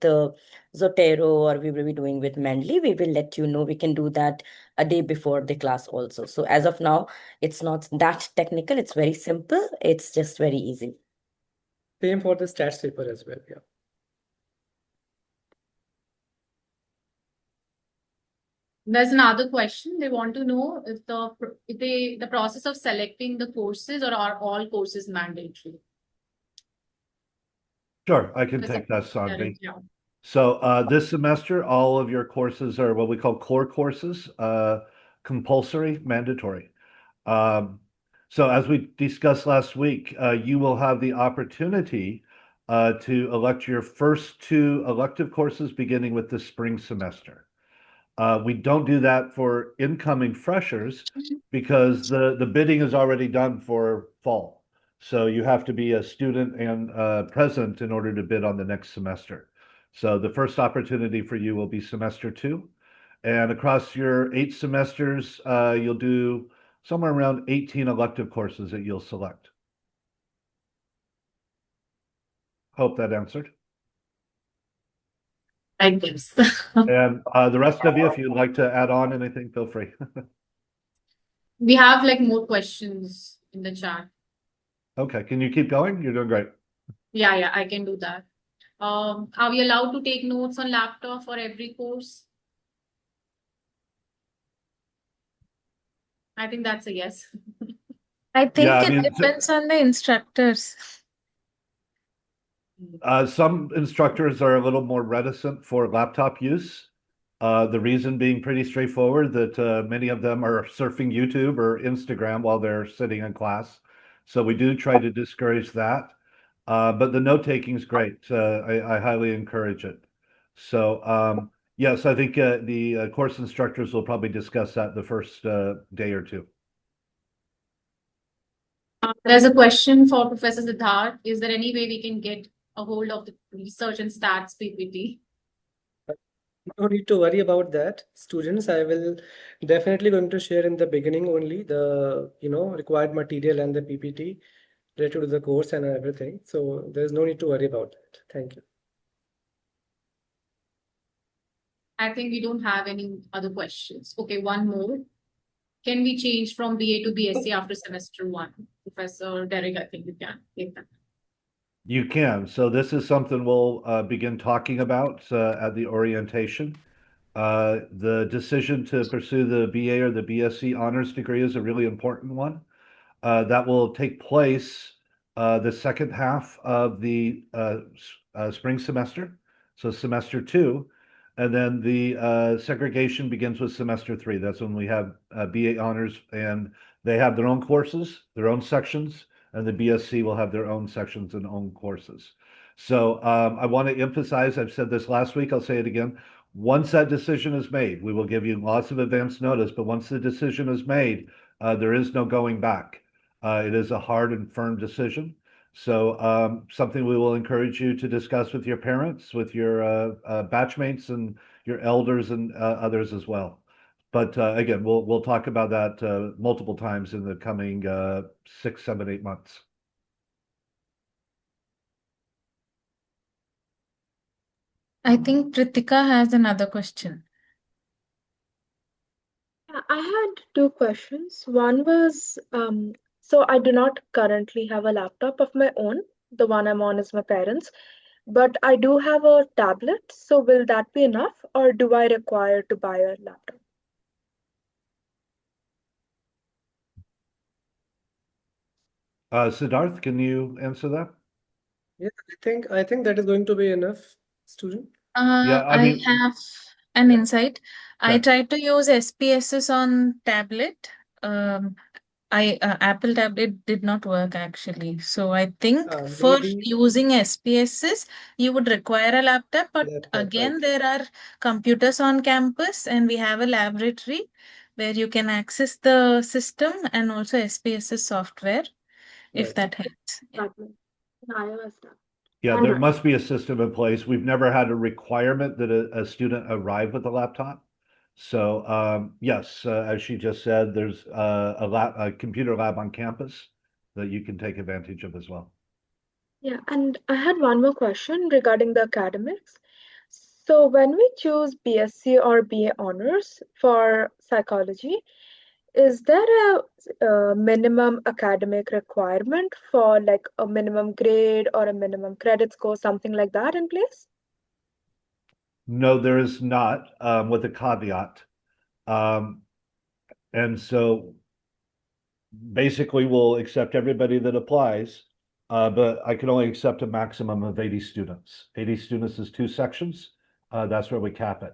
Zotero or we will be doing with Mendeley, we will let you know. We can do that a day before the class also. So as of now, it's not that technical. It's very simple. It's just very easy. Same for the stats paper as well. Yeah. There's another question. They want to know if the process of selecting the courses, or are all courses mandatory? Sure, I can Does take it- that, Sanvi. Yeah. So this semester, all of your courses are what we call core courses, compulsory, mandatory. So as we discussed last week, you will have the opportunity to elect your first 2 elective courses beginning with the spring semester. We don't do that for incoming freshers because the bidding is already done for fall. So you have to be a student and present in order to bid on the next semester. So the first opportunity for you will be semester 2. And across your 8 semesters, you'll do somewhere around 18 elective courses that you'll select. Hope that answered. I guess. And the rest of you, if you'd like to add on anything, feel free. We have like more questions in the chat. Okay, can you keep going? You're doing great. Yeah, I can do that. Are we allowed to take notes on laptop for every course? I think that's a yes. I think Yeah, I it mean, depends on the instructors. some instructors are a little more reticent for laptop use. The reason being pretty straightforward, that many of them are surfing YouTube or Instagram while they're sitting in class. So we do try to discourage that. But the note taking is great. I highly encourage it. So yes, I think the course instructors will probably discuss that the first day or 2. There's a question for Professor Siddharth. Is there any way we can get a hold of the research and stats PPT? No need to worry about that, students. I will definitely going to share in the beginning only the required material and the PPT related to the course and everything. So there's no need to worry about that. Thank you. I think we don't have any other questions. Okay, one more. Can we change from BA to BSc after semester 1? Professor Derek, I think you can take that. You can. So this is something we'll begin talking about at the orientation. The decision to pursue the BA or the BSc honors degree is a really important one. That will take place the second half of the spring semester, so semester 2. And then the segregation begins with semester 3. That's when we have BA honors, and they have their own courses, their own sections, and the BSc will have their own sections and own courses. So I want to emphasize, I've said this last week, I'll say it again. Once that decision is made, we will give you lots of advance notice, but once the decision is made, there is no going back. It is a hard and firm decision. So something we will encourage you to discuss with your parents, with your batchmates and your elders and others as well. But again, we'll talk about that multiple times in the coming 6, 7, 8 months. I think Pritika has another question. I had 2 questions. One was, so I do not currently have a laptop of my own. The one I'm on is my parents, but I do have a tablet. So will that be enough, or do I require to buy a laptop? Siddharth, can you answer that? Yeah, I think that is going to be enough, student. Yeah, I I mean, have an Yeah. insight. I Okay. tried to use SPSS on tablet. Apple tablet did not work actually. So I think for Maybe using SPSS, you would require a laptop. But that's again, right. there are computers on campus, and we have a laboratory where you can access the system and also SPSS software, if Right. that helps. Yeah. Tablet, an iOS tablet. Yeah, there must be a system in place. We've never had a requirement that a student arrive with a laptop. So yes, as she just said, there's a computer lab on campus that you can take advantage of as well. Yeah, and I had one more question regarding the academics. So when we choose BSc or BA honors for psychology, is there a minimum academic requirement for like a minimum grade or a minimum credit score, something like that in place? No, there is not, with a caveat. And so basically we'll accept everybody that applies, but I can only accept a maximum of 80 students. 80 students is 2 sections. That's where we cap it.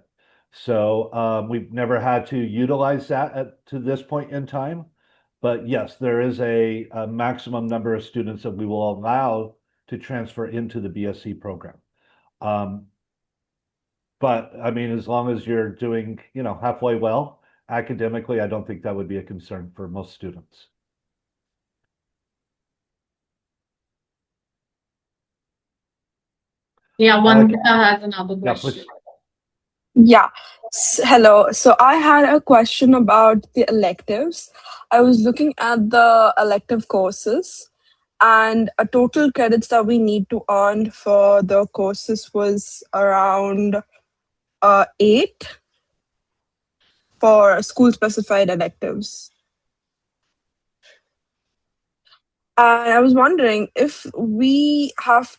So we've never had to utilize that to this point in time. But yes, there is a maximum number of students that we will allow to transfer into the BSc program. But I mean, as long as you're doing, halfway well academically, I don't think that would be a concern for most students. Yeah, Vandita has another Yeah, question. please. Yeah. Hello. So I had a question about the electives. I was looking at the elective courses, and a total credits that we need to earn for the courses was around 8 for school specified electives. And I was wondering if we have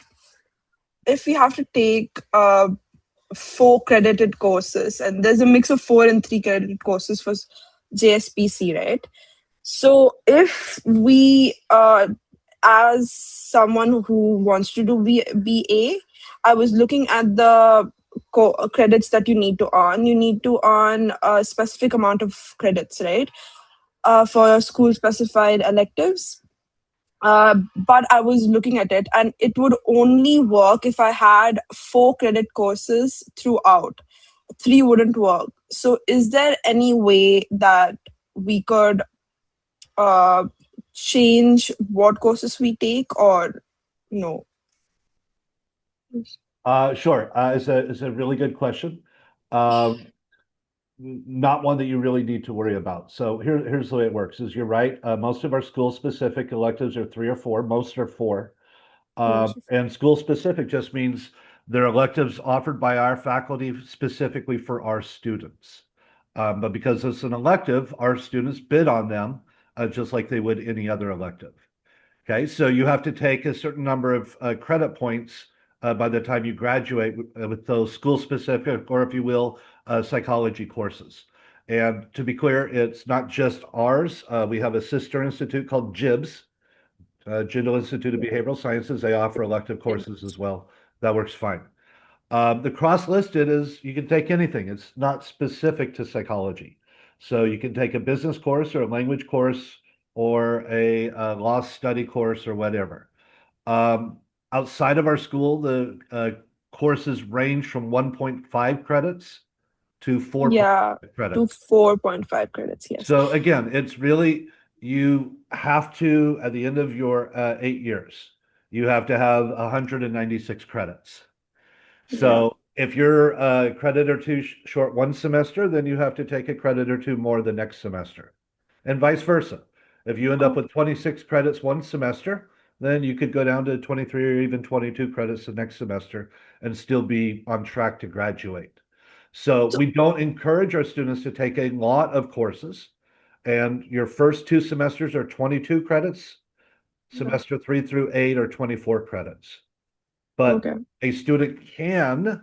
to take 4 credited courses, and there's a mix of 4 and 3 credited courses for JSPC, right? So if we, as someone who wants to do BA, I was looking at the credits that you need to earn. You need to earn a specific amount of credits, right? For school specified electives. But I was looking at it, and it would only work if I had 4 credit courses throughout. 3 wouldn't work. So, is there any way that we could uh, change what courses we take, or no? Sure. It's a really good question. Not one that you really need to worry about. So here's the way it works. Is you're right. Most of our school-specific electives are 3 or 4. Most are 4. And school-specific just means they're electives offered by our faculty specifically for our students. But because it's an elective, our students bid on them just like they would any other elective. Okay, so you have to take a certain number of credit points by the time you graduate with those school-specific, or if you will, psychology courses. And to be clear, it's not just ours. We have a sister institute called JIBS, Jindal Institute of Behavioral Sciences. They offer elective courses as well. That works fine. The cross-listed is you can take anything. It's not specific to psychology. So you can take a business course or a language course or a law study course or whatever. Outside of our school, the courses range from 1.5 credits to 4 Yeah, to credits. 4.5 credits, yes. So again, it's really, you have to, at the end of your 8 years, you have to have 196 credits. So if you're a credit or two short one semester, then you have to take a credit or two more the next semester, and vice versa. If you end up with 26 credits one semester, then you could go down to 23 or even 22 credits the next semester and still be on track to graduate. So we don't encourage our students to take a lot of courses, and your first 2 semesters are 22 credits. Semester 3 through 8 are 24 credits. But a student can,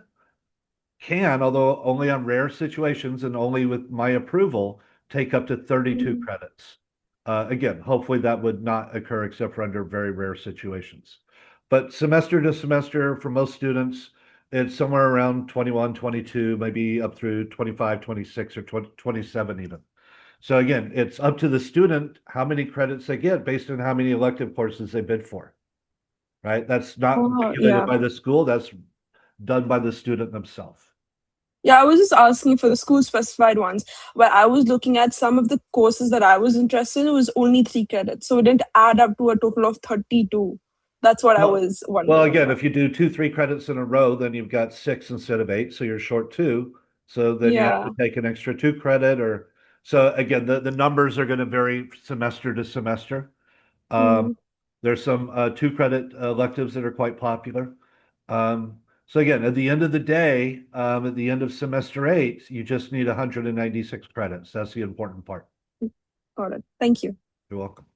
although only on rare situations and only with my approval, take up to 32 credits. Again, hopefully that would not occur except for under very rare situations. But semester to semester, for most students, it's somewhere around 21, 22, maybe up through 25, 26, or 27 even. So again, it's up to the student how many credits they get based on how many elective courses they bid for. Right? That's not regulated by the school. That's done by the student themselves. Yeah, I was just asking for the school specified ones. Where I was looking at some of the courses that I was interested in, it was only 3 credits. So it didn't add up to a total of 32. That's what I was wondering. Well, again, if you do 2, 3 credits in a row, then you've got 6 instead of 8. So you're short 2. So then you have to take an extra 2 credit, or so again, the numbers are going to vary semester to semester. There's some 2-credit electives that are quite popular. So again, at the end of the day, at the end of semester 8, you just need 196 credits. That's the important part. Got it. Thank you. You're welcome.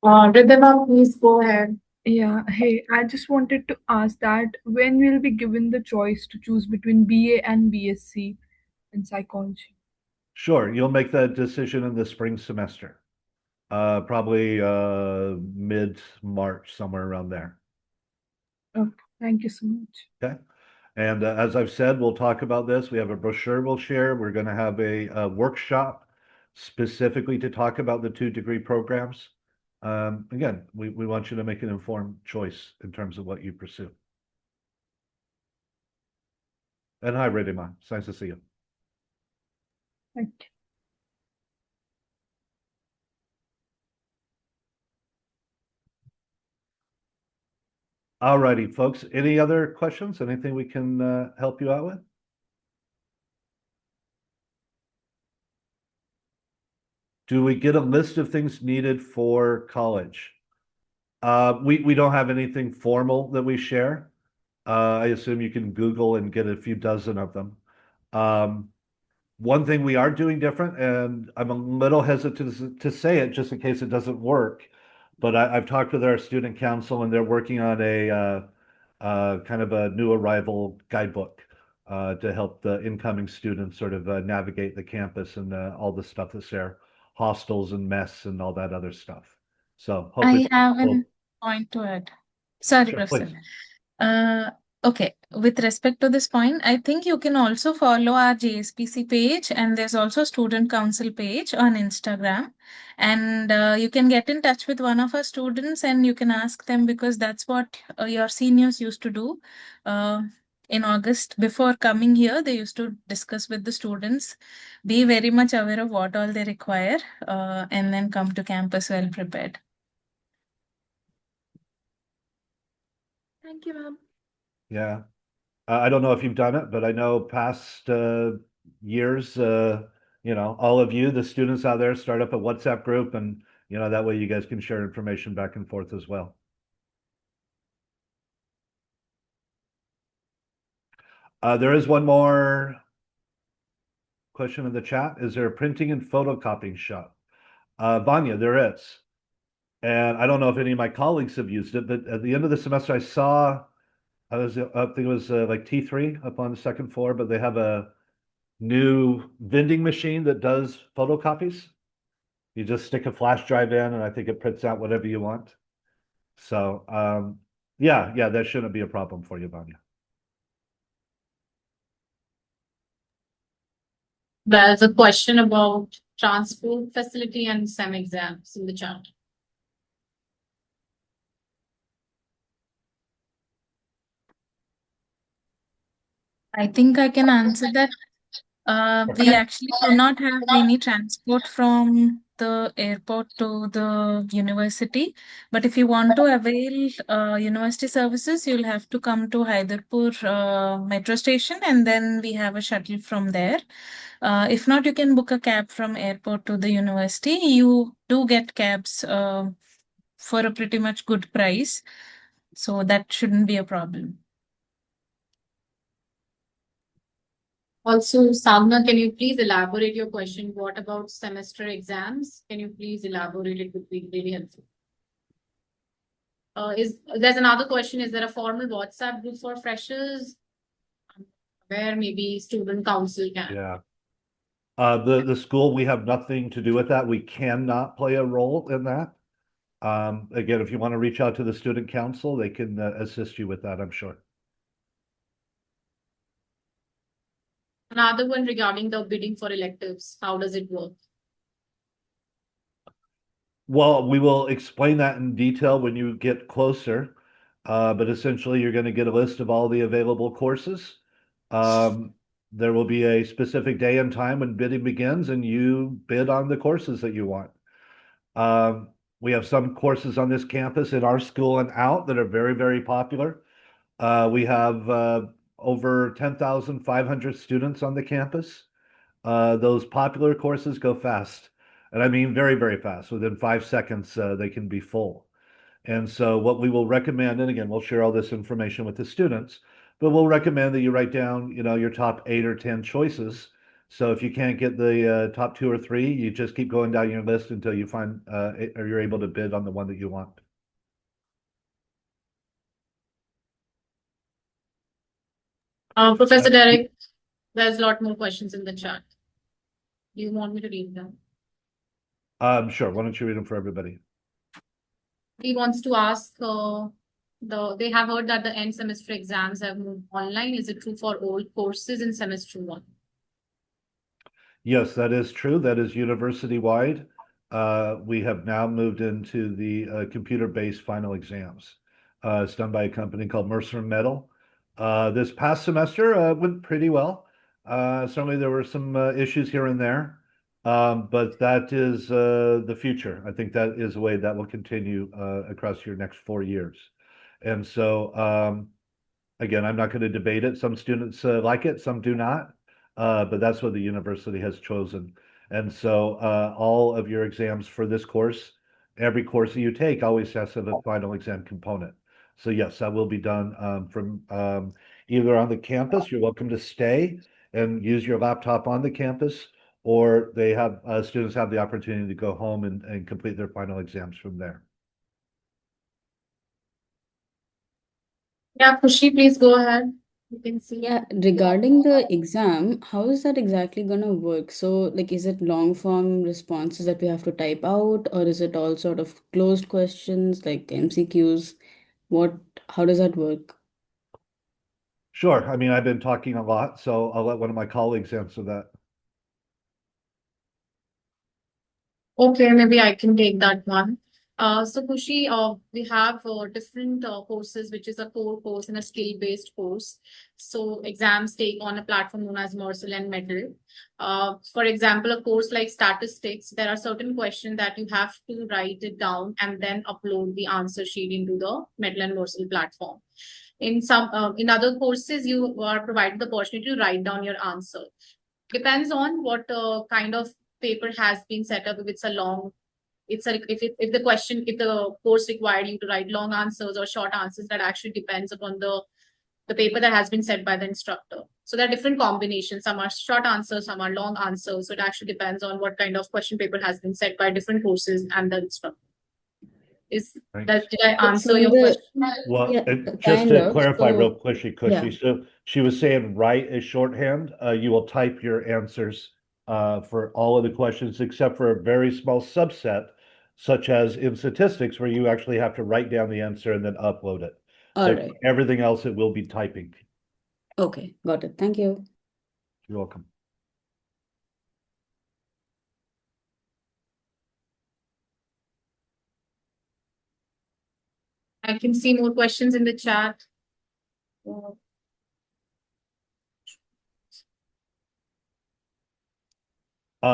Ridhima, please go ahead. Yeah, hey, I just wanted to ask that when we'll be given the choice to choose between BA and BSc in psychology. Sure, you'll make that decision in the spring semester. Probably mid-March, somewhere around there. Okay, thank you so much. Okay. And as I've said, we'll talk about this. We have a brochure we'll share. We're going to have a workshop specifically to talk about the 2-degree programs. Again, we want you to make an informed choice in terms of what you pursue. And hi, Ridhima. It's nice to see you. Thank you. All righty, folks. Any other questions? Anything we can help you out with? Do we get a list of things needed for college? We don't have anything formal that we share. I assume you can Google and get a few dozen of them. One thing we are doing different, and I'm a little hesitant to say it just in case it doesn't work, but I've talked with our student council and they're working on a kind of a new arrival guidebook to help the incoming students sort of navigate the campus and all the stuff that's there, hostels and mess and all that other stuff. So hopefully I have a point to add. Sorry, Sure, Professor. please. Okay, with respect to this point, I think you can also follow our JSPC page, and there's also Student Council page on Instagram. And you can get in touch with one of our students and you can ask them, because that's what your seniors used to do. In August, before coming here, they used to discuss with the students, be very much aware of what all they require, and then come to campus well prepared. Thank you, ma'am. Yeah. I don't know if you've done it, but I know past years, all of you, the students out there, start up a WhatsApp group, and that way you guys can share information back and forth as well. There is one more question in the chat. Is there a printing and photocopying shop? Vanya, there is. And I don't know if any of my colleagues have used it, but at the end of the semester, I think it was like T3 up on the second floor, but they have a new vending machine that does photocopies. You just stick a flash drive in, and I think it prints out whatever you want. So, yeah, that shouldn't be a problem for you, Vanya. There's a question about transport facility and SEM exams in the chat. I think I can answer that. We actually do not have any transport from the airport to the university. But if you want to avail university services, you'll have to come to Hyderpur metro station, and then we have a shuttle from there. If not, you can book a cab from airport to the university. You do get cabs for a pretty much good price, so that shouldn't be a problem. Also, Savna, can you please elaborate your question? What about semester exams? Can you please elaborate? It would be really helpful. There's another question. Is there a formal WhatsApp group for freshers where maybe student council can? Yeah. The school, we have nothing to do with that. We cannot play a role in that. Again, if you want to reach out to the student council, they can assist you with that, I'm sure. Another one regarding the bidding for electives. How does it work? Well, we will explain that in detail when you get closer. But essentially, you're going to get a list of all the available courses. There will be a specific day and time when bidding begins, and you bid on the courses that you want. We have some courses on this campus in our school and out that are very, very popular. We have over 10,500 students on the campus. those popular courses go fast. And I mean very, very fast. Within 5 seconds, they can be full. And so what we will recommend, and again, we'll share all this information with the students, but we'll recommend that you write down, your top 8 or 10 choices. So if you can't get the top 2 or 3, you just keep going down your list until you find or you're able to bid on the one that you want. Professor Derek, there's a lot more questions in the chat. Do you want me to read them? Sure. Why don't you read them for everybody? He wants to ask, they have heard that the end semester exams have moved online. Is it true for all courses in semester 1? Yes, that is true. That is university-wide. We have now moved into the computer-based final exams. It's done by a company called Mercer and Metal. This past semester went pretty well. Certainly there were some issues here and there, but that is the future. I think that is a way that will continue across your next 4 years. And so, again, I'm not going to debate it. Some students like it, some do not. But that's what the university has chosen. And so all of your exams for this course, every course that you take always has to have a final exam component. So yes, that will be done from either on the campus. You're welcome to stay and use your laptop on the campus, or they have students have the opportunity to go home and complete their final exams from there. Yeah, Khushi, please go ahead. You can see. Yeah, regarding the exam, how is that exactly gonna work? So, like, is it long form responses that we have to type out, or is it all sort of closed questions like MCQs? How does that work? Sure. I mean, I've been talking a lot, so I'll let one of my colleagues answer that. Okay, maybe I can take that one. So Khushi, we have different courses, which is a core course and a skill-based course. So exams take on a platform known as Mercer and Metal. For example, a course like statistics, there are certain questions that you have to write it down and then upload the answer sheet into the Metal and Mercer platform. In other courses, you are provided the opportunity to write down your answer. Depends on what kind of paper has been set up. If it's a long, if the course required you to write long answers or short answers, that actually depends upon the paper that has been set by the instructor. So there are different combinations. Some are short answers, some are long answers. So it actually depends on what kind of question paper has been set by different courses and the instructor. Did I answer your question? Well, Yeah, just to clarify So, real quick, yeah. so she was saying write a shorthand. You will type your answers for all of the questions except for a very small subset, such as in statistics, where you actually have to write down the answer and then upload it. All But right. everything else, it will be typing. Okay, got it. Thank you. You're welcome. I can see more questions in the chat.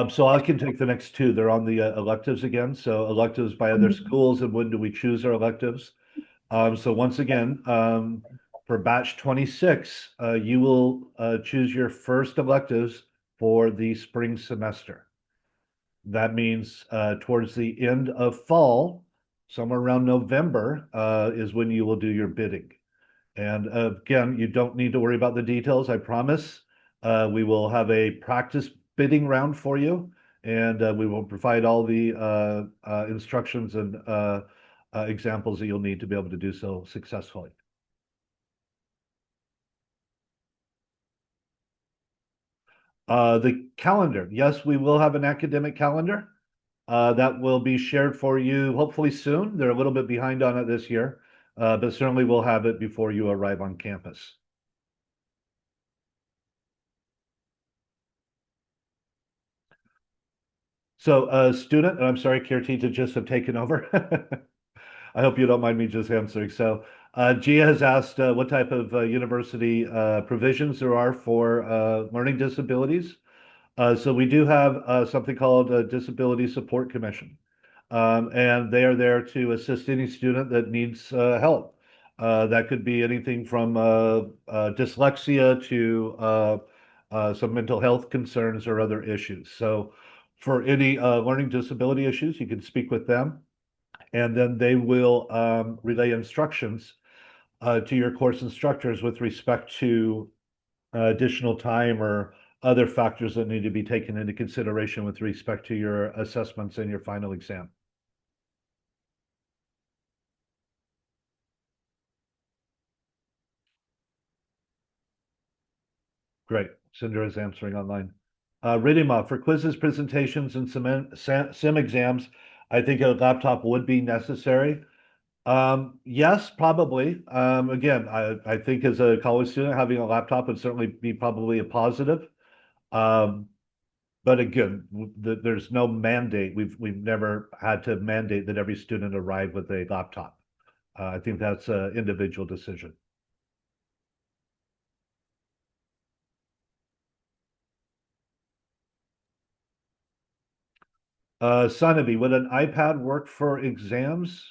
So I can take the next two. They're on the electives again. So electives by other schools, and when do we choose our electives? So once again, for batch 26, you will choose your first electives for the spring semester. That means towards the end of fall, somewhere around November, is when you will do your bidding. And again, you don't need to worry about the details, I promise. We will have a practice bidding round for you, and we will provide all the instructions and examples that you'll need to be able to do so successfully. The calendar. Yes, we will have an academic calendar that will be shared for you hopefully soon. They're a little bit behind on it this year, but certainly we'll have it before you arrive on campus. So, student, and I'm sorry, Kirti, to just have taken over. I hope you don't mind me just answering. So, Gia has asked what type of university provisions there are for learning disabilities. So we do have something called a Disability Support Commission, and they are there to assist any student that needs help. That could be anything from dyslexia to some mental health concerns or other issues. So for any learning disability issues, you can speak with them, and then they will relay instructions to your course instructors with respect to additional time or other factors that need to be taken into consideration with respect to your assessments and your final exam. Great. Cinder is answering online. Ridima, for quizzes, presentations, and sim exams, I think a laptop would be necessary. Yes, probably. Again, I think as a college student, having a laptop would certainly be probably a positive. But again, there's no mandate. We've never had to mandate that every student arrive with a laptop. I think that's an individual decision. Sanavi, would an iPad work for exams?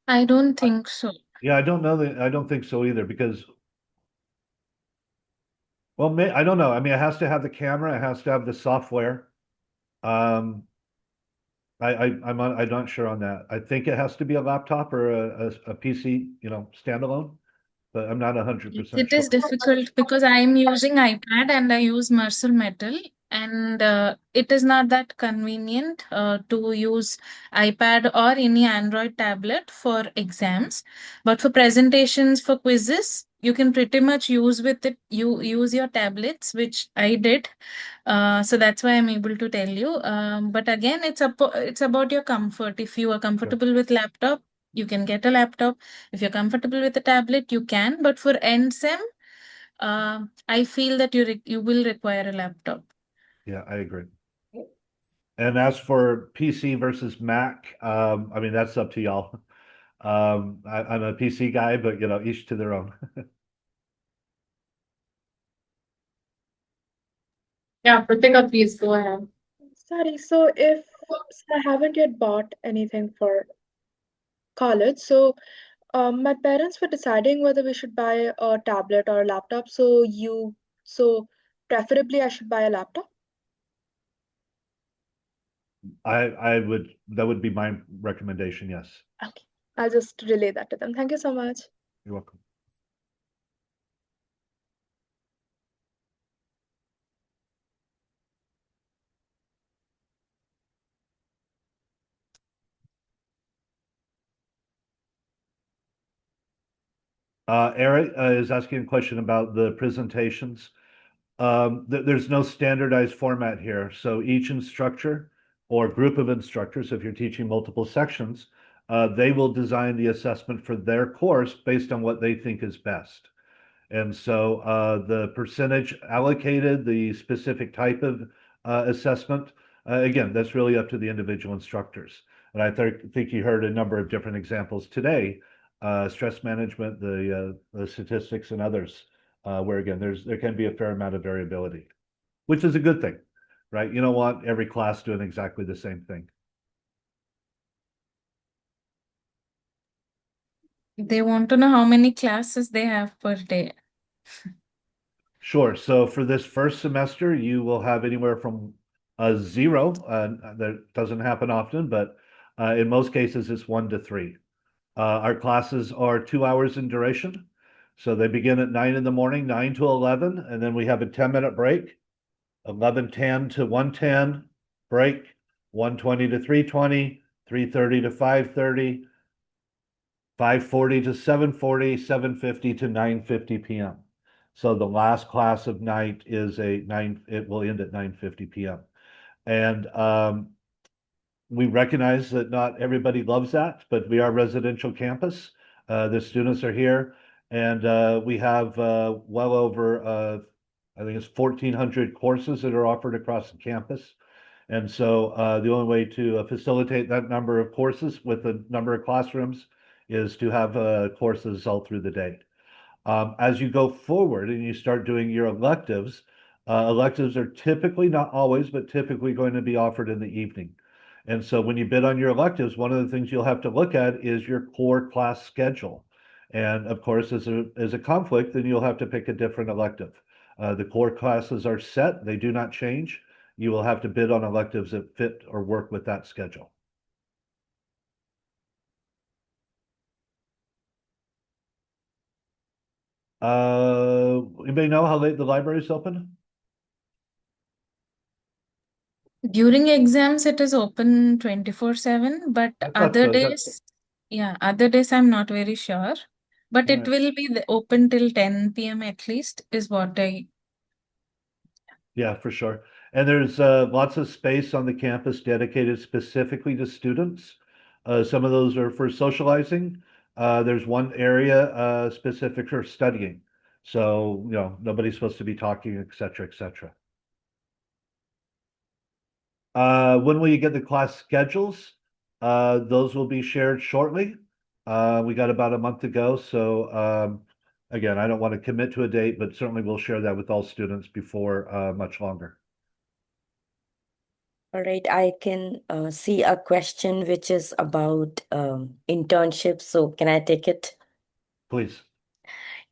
I don't think so. Yeah, I don't know that. I don't think so either because, well, I don't know. I mean, it has to have the camera. It has to have the software. I'm not sure on that. I think it has to be a laptop or a PC, standalone, but I'm not 100% It is sure. difficult because I'm using iPad and I use Mercer Metal, and it is not that convenient to use iPad or any Android tablet for exams. But for presentations, for quizzes, you can pretty much use with it. You use your tablets, which I did. So that's why I'm able to tell you. But again, it's about your comfort. If you are comfortable with laptop, you can get a laptop. If you're comfortable with a tablet, you can. But for NSEM, I feel that you will require a laptop. Yeah, I agree. And as for PC versus Mac, I mean, that's up to y'all. I'm a PC guy, but each to their own. Yeah, Pritika, please go ahead. Sorry, so I haven't yet bought anything for college, so my parents were deciding whether we should buy a tablet or a laptop. So preferably I should buy a laptop. That would be my recommendation, yes. Okay, I'll just relay that to them. Thank you so much. You're welcome. Eric is asking a question about the presentations. There's no standardized format here. So each instructor or group of instructors, if you're teaching multiple sections, they will design the assessment for their course based on what they think is best. And so the percentage allocated, the specific type of assessment, again, that's really up to the individual instructors. And I think you heard a number of different examples today, stress management, the statistics and others, where again, there can be a fair amount of variability, which is a good thing, right? You don't want every class doing exactly the same thing. They want to know how many classes they have per day. Sure. So for this first semester, you will have anywhere from 0, that doesn't happen often, but in most cases, it's 1 to 3. Our classes are 2 hours in duration. So they begin at 9 in the morning, 9 to 11, and then we have a 10-minute break, 11:10 to 1:10, break, 1:20 to 3:20, 3:30 to 5:30, 5:40 to 7:40, 7:50 to 9:50 p.m. So the last class of night is it will end at 9:50 p.m. And we recognize that not everybody loves that, but we are a residential campus. The students are here, and we have well over, I think it's 1,400 courses that are offered across the campus. And so the only way to facilitate that number of courses with the number of classrooms is to have courses all through the day. As you go forward and you start doing your electives, electives are typically, not always, but typically going to be offered in the evening. And so when you bid on your electives, one of the things you'll have to look at is your core class schedule. And of course, as a conflict, then you'll have to pick a different elective. The core classes are set, they do not change. You will have to bid on electives that fit or work with that schedule. Anybody know how late the library is open? During exams, it is open 24/7, but I thought other so. days, other days I'm not very sure. But it Alright. will be open till 10 p.m. at least, is what I. Yeah, for sure. And there's lots of space on the campus dedicated specifically to students. Some of those are for socializing. There's one area specific for studying. So, you know, nobody's supposed to be talking, et cetera, et cetera. When will you get the class schedules? Those will be shared shortly. We got about a month to go, so again, I don't want to commit to a date, but certainly we'll share that with all students before much longer. All right, I can see a question which is about internships. So can I take it? Please.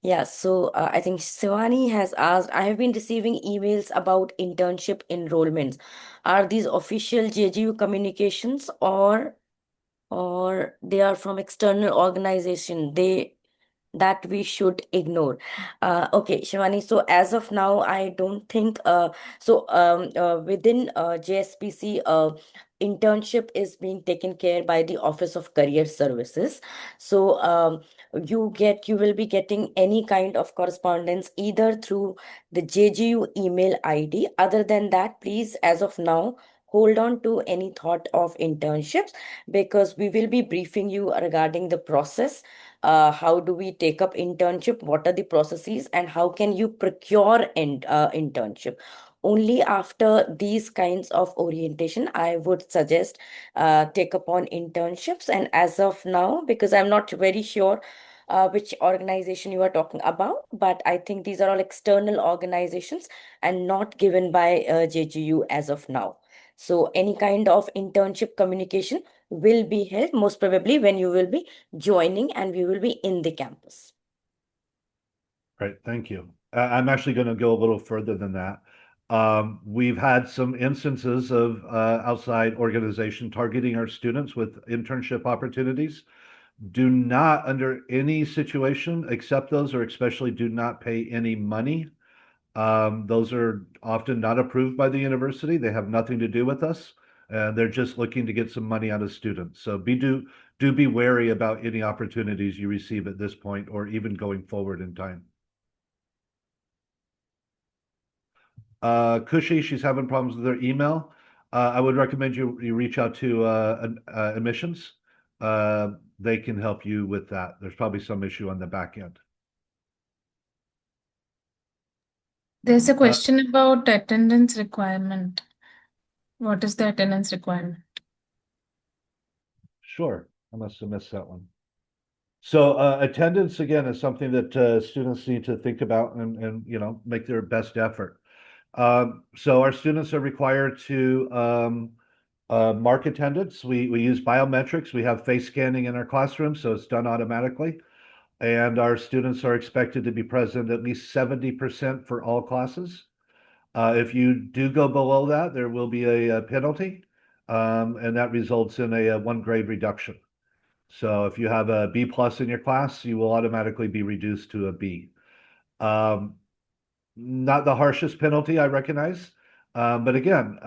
Yeah, so I think Shivani has asked, I have been receiving emails about internship enrollments. Are these official JGU communications or they are from external organization that we should ignore? Okay, Shivani, so as of now, I don't think within JSPC, internship is being taken care by the Office of Career Services. So you will be getting any kind of correspondence either through the JGU email ID. Other than that, please, as of now, hold on to any thought of internships, because we will be briefing you regarding the process. How do we take up internship? What are the processes, and how can you procure internship? Only after these kinds of orientation, I would suggest take upon internships. And as of now, because I'm not very sure which organization you are talking about, but I think these are all external organizations and not given by JGU as of now. So any kind of internship communication will be held most probably when you will be joining and we will be in the campus. Right, thank you. I'm actually going to go a little further than that. We've had some instances of outside organization targeting our students with internship opportunities. Do not, under any situation, accept those, or especially do not pay any money. Those are often not approved by the university. They have nothing to do with us, and they're just looking to get some money out of students. So do be wary about any opportunities you receive at this point, or even going forward in time. Cushy, she's having problems with her email. I would recommend you reach out to admissions. They can help you with that. There's probably some issue on the back end. There's a question about attendance requirement. What is the attendance requirement? Sure, I must have missed that one. So attendance, again, is something that students need to think about and you know, make their best effort. So our students are required to mark attendance. We use biometrics. We have face scanning in our classroom, so it's done automatically. And our students are expected to be present at least 70% for all classes. If you do go below that, there will be a penalty, and that results in a 1 grade reduction. So if you have a B+ in your class, you will automatically be reduced to a B. Not the harshest penalty, I recognize. But again,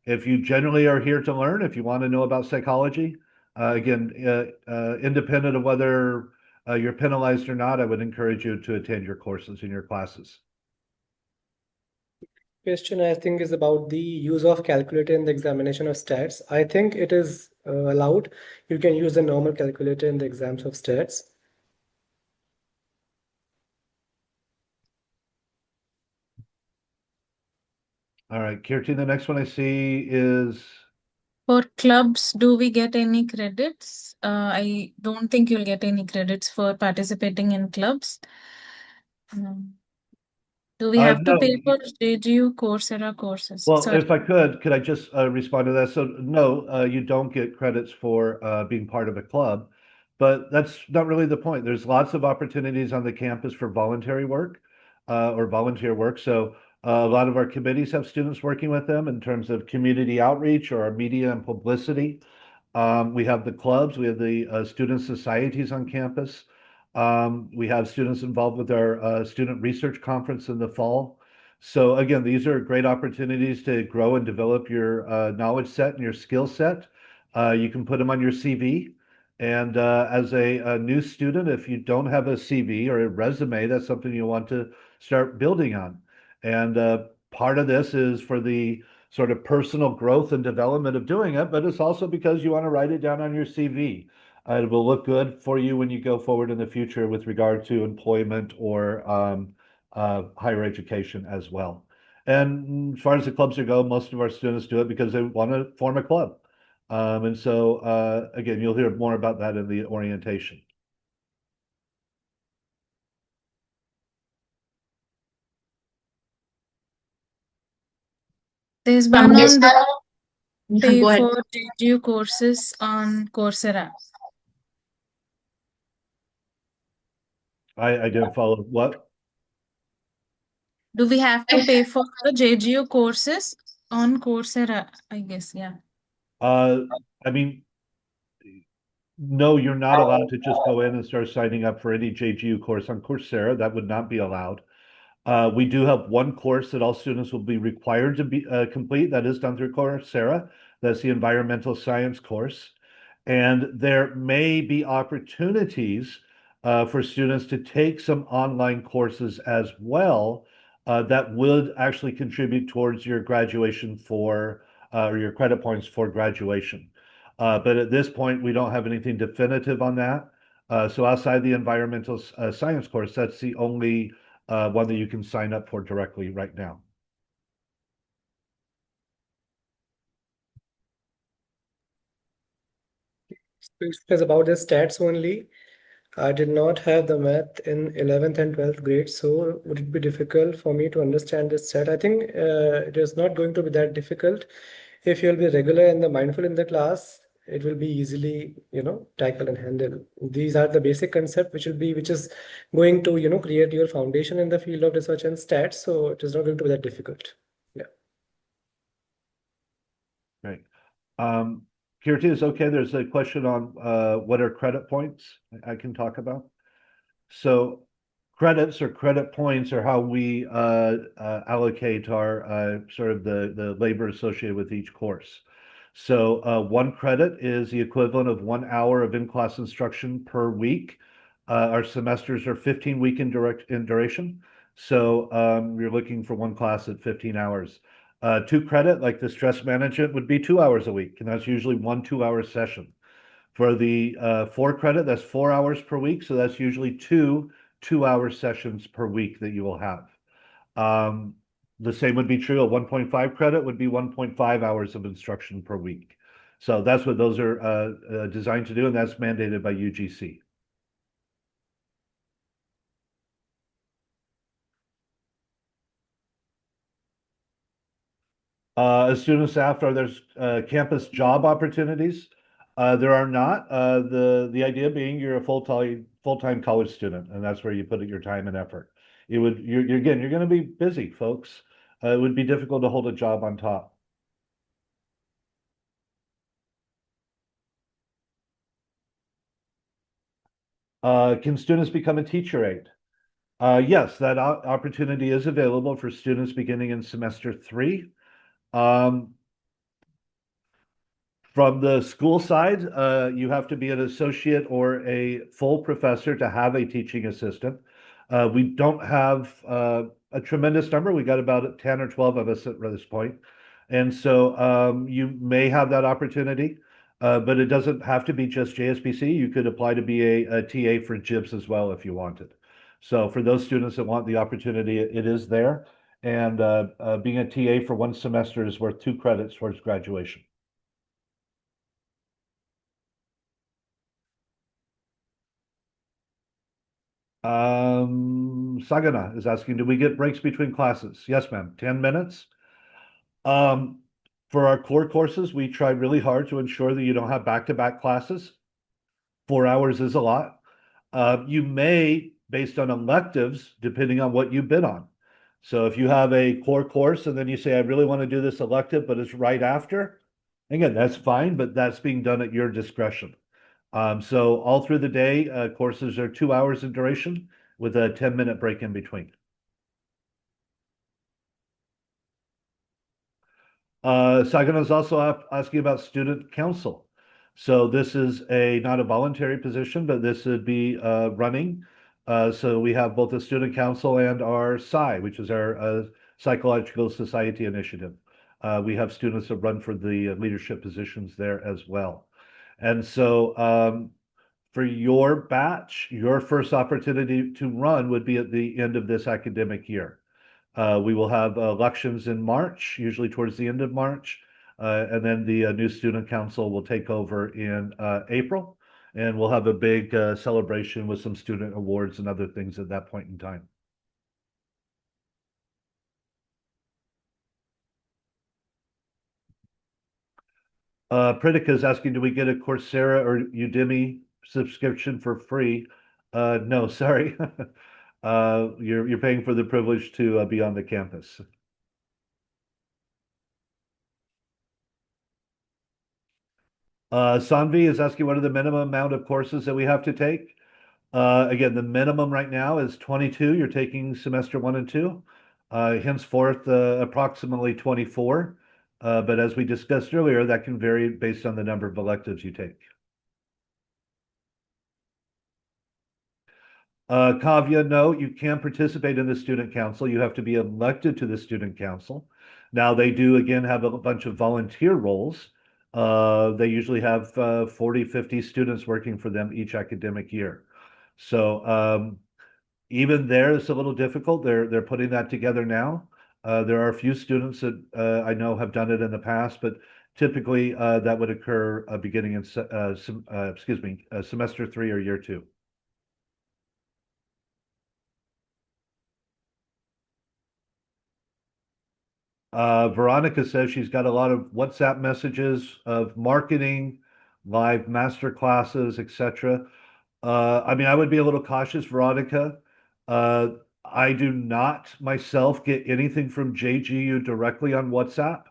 if you generally are here to learn, if you want to know about psychology, again, independent of whether you're penalized or not, I would encourage you to attend your courses and your classes. Question, I think, is about the use of calculator in the examination of stats. I think it is allowed. You can use the normal calculator in the exams of stats. All right, Kirti, the next one I see is... For clubs, do we get any credits? I don't think you'll get any credits for participating in clubs. Do we have to no. pay for JGU Coursera courses? Well, Sorry. if I could I just respond to that? So no, you don't get credits for being part of a club, but that's not really the point. There's lots of opportunities on the campus for voluntary work. or volunteer work. So a lot of our committees have students working with them in terms of community outreach or media and publicity. We have the clubs, we have the student societies on campus. We have students involved with our student research conference in the fall. So again, these are great opportunities to grow and develop your knowledge set and your skill set. You can put them on your CV. And as a new student, if you don't have a CV or a resume, that's something you want to start building on. And part of this is for the sort of personal growth and development of doing it, but it's also because you want to write it down on your CV. It will look good for you when you go forward in the future with regard to employment or higher education as well. And as far as the clubs go, most of our students do it because they want to form a club. And so, again, you'll hear more about that in the orientation. There's one on the pay Go ahead. for JGU courses on Coursera. I didn't follow what? Do we have to pay for the JGU courses on Coursera? I guess, yeah. I mean, no, you're not allowed to just go in and start signing up for any JGU course on Coursera. That would not be allowed. We do have one course that all students will be required to be complete. That is done through Coursera. That's the environmental science course. And there may be opportunities for students to take some online courses as well that would actually contribute towards your graduation for or your credit points for graduation. But at this point, we don't have anything definitive on that. So outside the environmental science course, that's the only one that you can sign up for directly right now. It's about the stats only. I did not have the math in 11th and 12th grade, so would it be difficult for me to understand this stat? I think it is not going to be that difficult. If you'll be regular and the mindful in the class, it will be easily, tackle and handle. These are the basic concept which is going to, create your foundation in the field of research and stats. So it is not going to be that difficult. Yeah. Great. Kirti, is okay. There's a question on what are credit points I can talk about. So credits or credit points are how we allocate our sort of the labor associated with each course. So 1 credit is the equivalent of 1 hour of in-class instruction per week. Our semesters are 15-week in duration. So you're looking for 1 class at 15 hours. 2 credit, like the stress management, would be 2 hours a week, and that's usually 1 2-hour session. For the 4 credit, that's 4 hours per week, so that's usually 2 2-hour sessions per week that you will have. The same would be true. A 1.5 credit would be 1.5 hours of instruction per week. So that's what those are designed to do, and that's mandated by UGC. As students asked, are there campus job opportunities? There are not. The idea being you're a full-time college student, and that's where you put your time and effort. You're going to be busy, folks. It would be difficult to hold a job on top. Can students become a teacher aide? Yes, that opportunity is available for students beginning in semester 3. From the school side, you have to be an associate or a full professor to have a teaching assistant. We don't have a tremendous number. We got about 10 or 12 of us at this point. And so you may have that opportunity, but it doesn't have to be just JSPC. You could apply to be a TA for JIBS as well if you wanted. So for those students that want the opportunity, it is there. And being a TA for 1 semester is worth 2 credits towards graduation. Sagana is asking, do we get breaks between classes? Yes, ma'am. 10 minutes. For our core courses, we try really hard to ensure that you don't have back-to-back classes. 4 hours is a lot. You may based on electives, depending on what you've been on. So if you have a core course and then you say, I really want to do this elective, but it's right after, again, that's fine, but that's being done at your discretion. So all through the day, courses are 2 hours in duration with a 10-minute break in between. Sagana is also asking about student council. So this is not a voluntary position, but this would be running. So we have both the student council and our PSI, which is our Psychological Society Initiative. We have students that run for the leadership positions there as well. And so for your batch, your first opportunity to run would be at the end of this academic year. We will have elections in March, usually towards the end of March, and then the new student council will take over in April, and we'll have a big celebration with some student awards and other things at that point in time. Pritika is asking, do we get a Coursera or Udemy subscription for free? No, sorry. You're paying for the privilege to be on the campus. Sanvi is asking, what are the minimum amount of courses that we have to take? Again, the minimum right now is 22. You're taking semester 1 and 2. Henceforth, approximately 24. But as we discussed earlier, that can vary based on the number of electives you take. Kavya, no, you can't participate in the student council. You have to be elected to the student council. Now, they do, again, have a bunch of volunteer roles. They usually have 40, 50 students working for them each academic year. So even there, it's a little difficult. They're putting that together now. There are a few students that I know have done it in the past, but typically that would occur beginning in semester 3 or year 2. Veronica says she's got a lot of WhatsApp messages of marketing, live master classes, etc. I mean, I would be a little cautious, Veronica. I do not myself get anything from JGU directly on WhatsApp.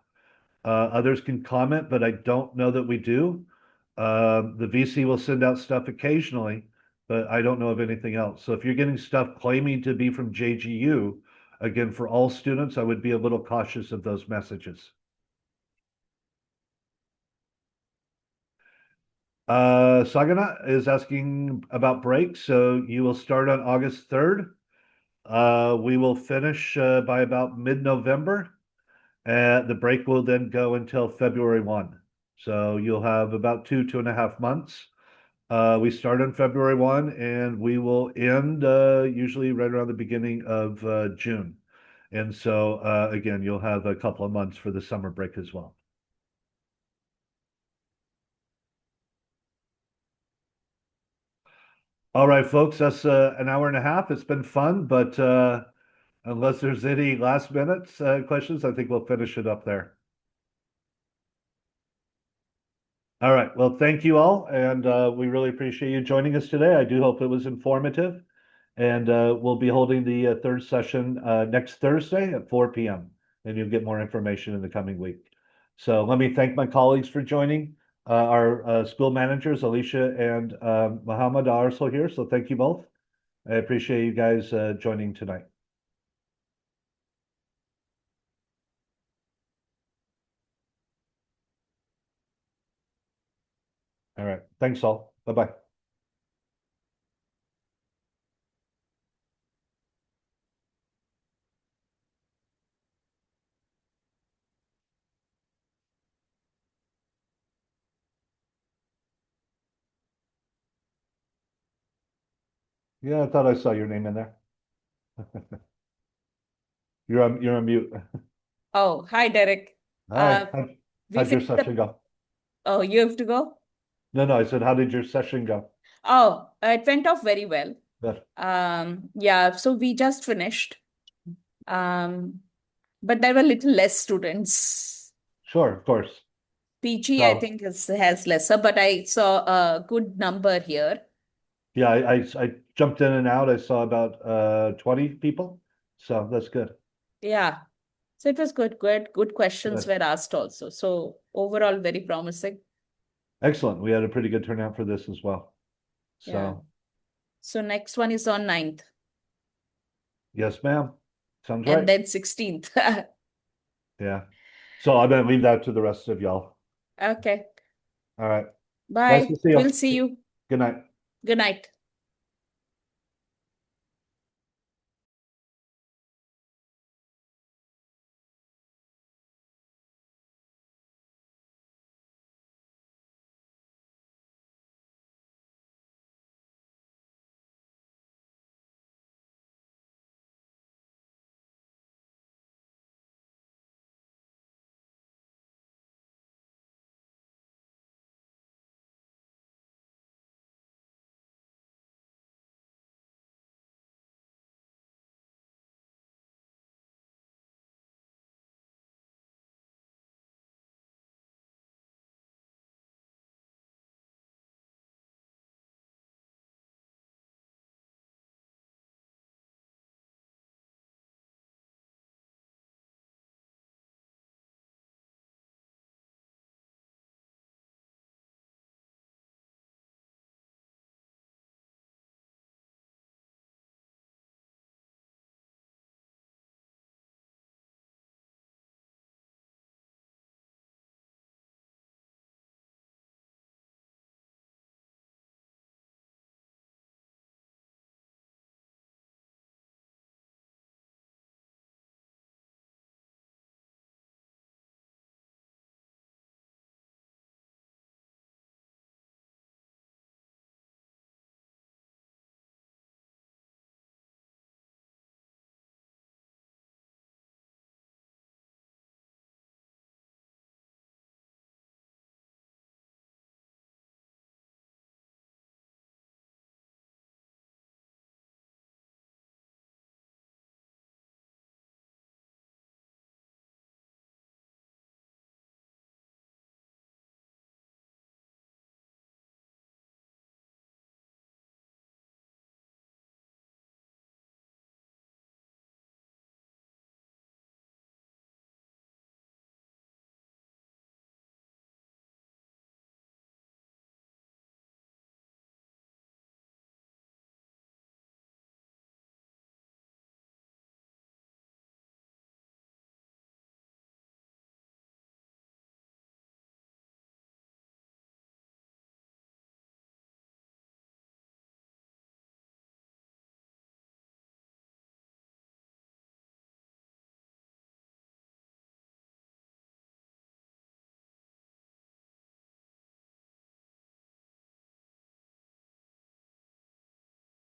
Others can comment, but I don't know that we do. The VC will send out stuff occasionally, but I don't know of anything else. So if you're getting stuff claiming to be from JGU, again, for all students, I would be a little cautious of those messages. Sagana is asking about breaks. So you will start on August 3rd. We will finish by about mid-November. The break will then go until February 1. So you'll have about 2.5 months. We start on February 1 and we will end usually right around the beginning of June. And so again, you'll have a couple of months for the summer break as well. All right, folks, that's an hour and a half. It's been fun, but unless there's any last minute questions, I think we'll finish it up there. All right, well, thank you all, and we really appreciate you joining us today. I do hope it was informative, and we'll be holding the third session next Thursday at 4 p.m., and you'll get more information in the coming week. So let me thank my colleagues for joining. Our school managers, Alicia and Muhammad, are also here, so thank you both. I appreciate you guys joining tonight. All right, thanks all. Bye-bye. Yeah, I thought I saw your name in there. You're on mute. Oh, hi, Derek. Hi. We How'd your finished the. session go? Oh, you have to go? No, I said, how did your session go? Oh, it went off very well. Good. Yeah, so we just finished. But there were little less students. Sure, of course. PG, I So think, has lesser, but I saw a good number here. yeah, I jumped in and out. I saw about 20 people. So that's good. Yeah. So it was good. Good questions Good. were asked also. So overall, very promising. Excellent. We had a pretty good turnout for this as well. So Yeah. So next one is on 9th yes, ma'am. Sounds and right. then 16th. Yeah. So I'm gonna leave that to the rest of y'all. Okay. All right. Nice Bye. to see you. We'll see you. Good night. Good night.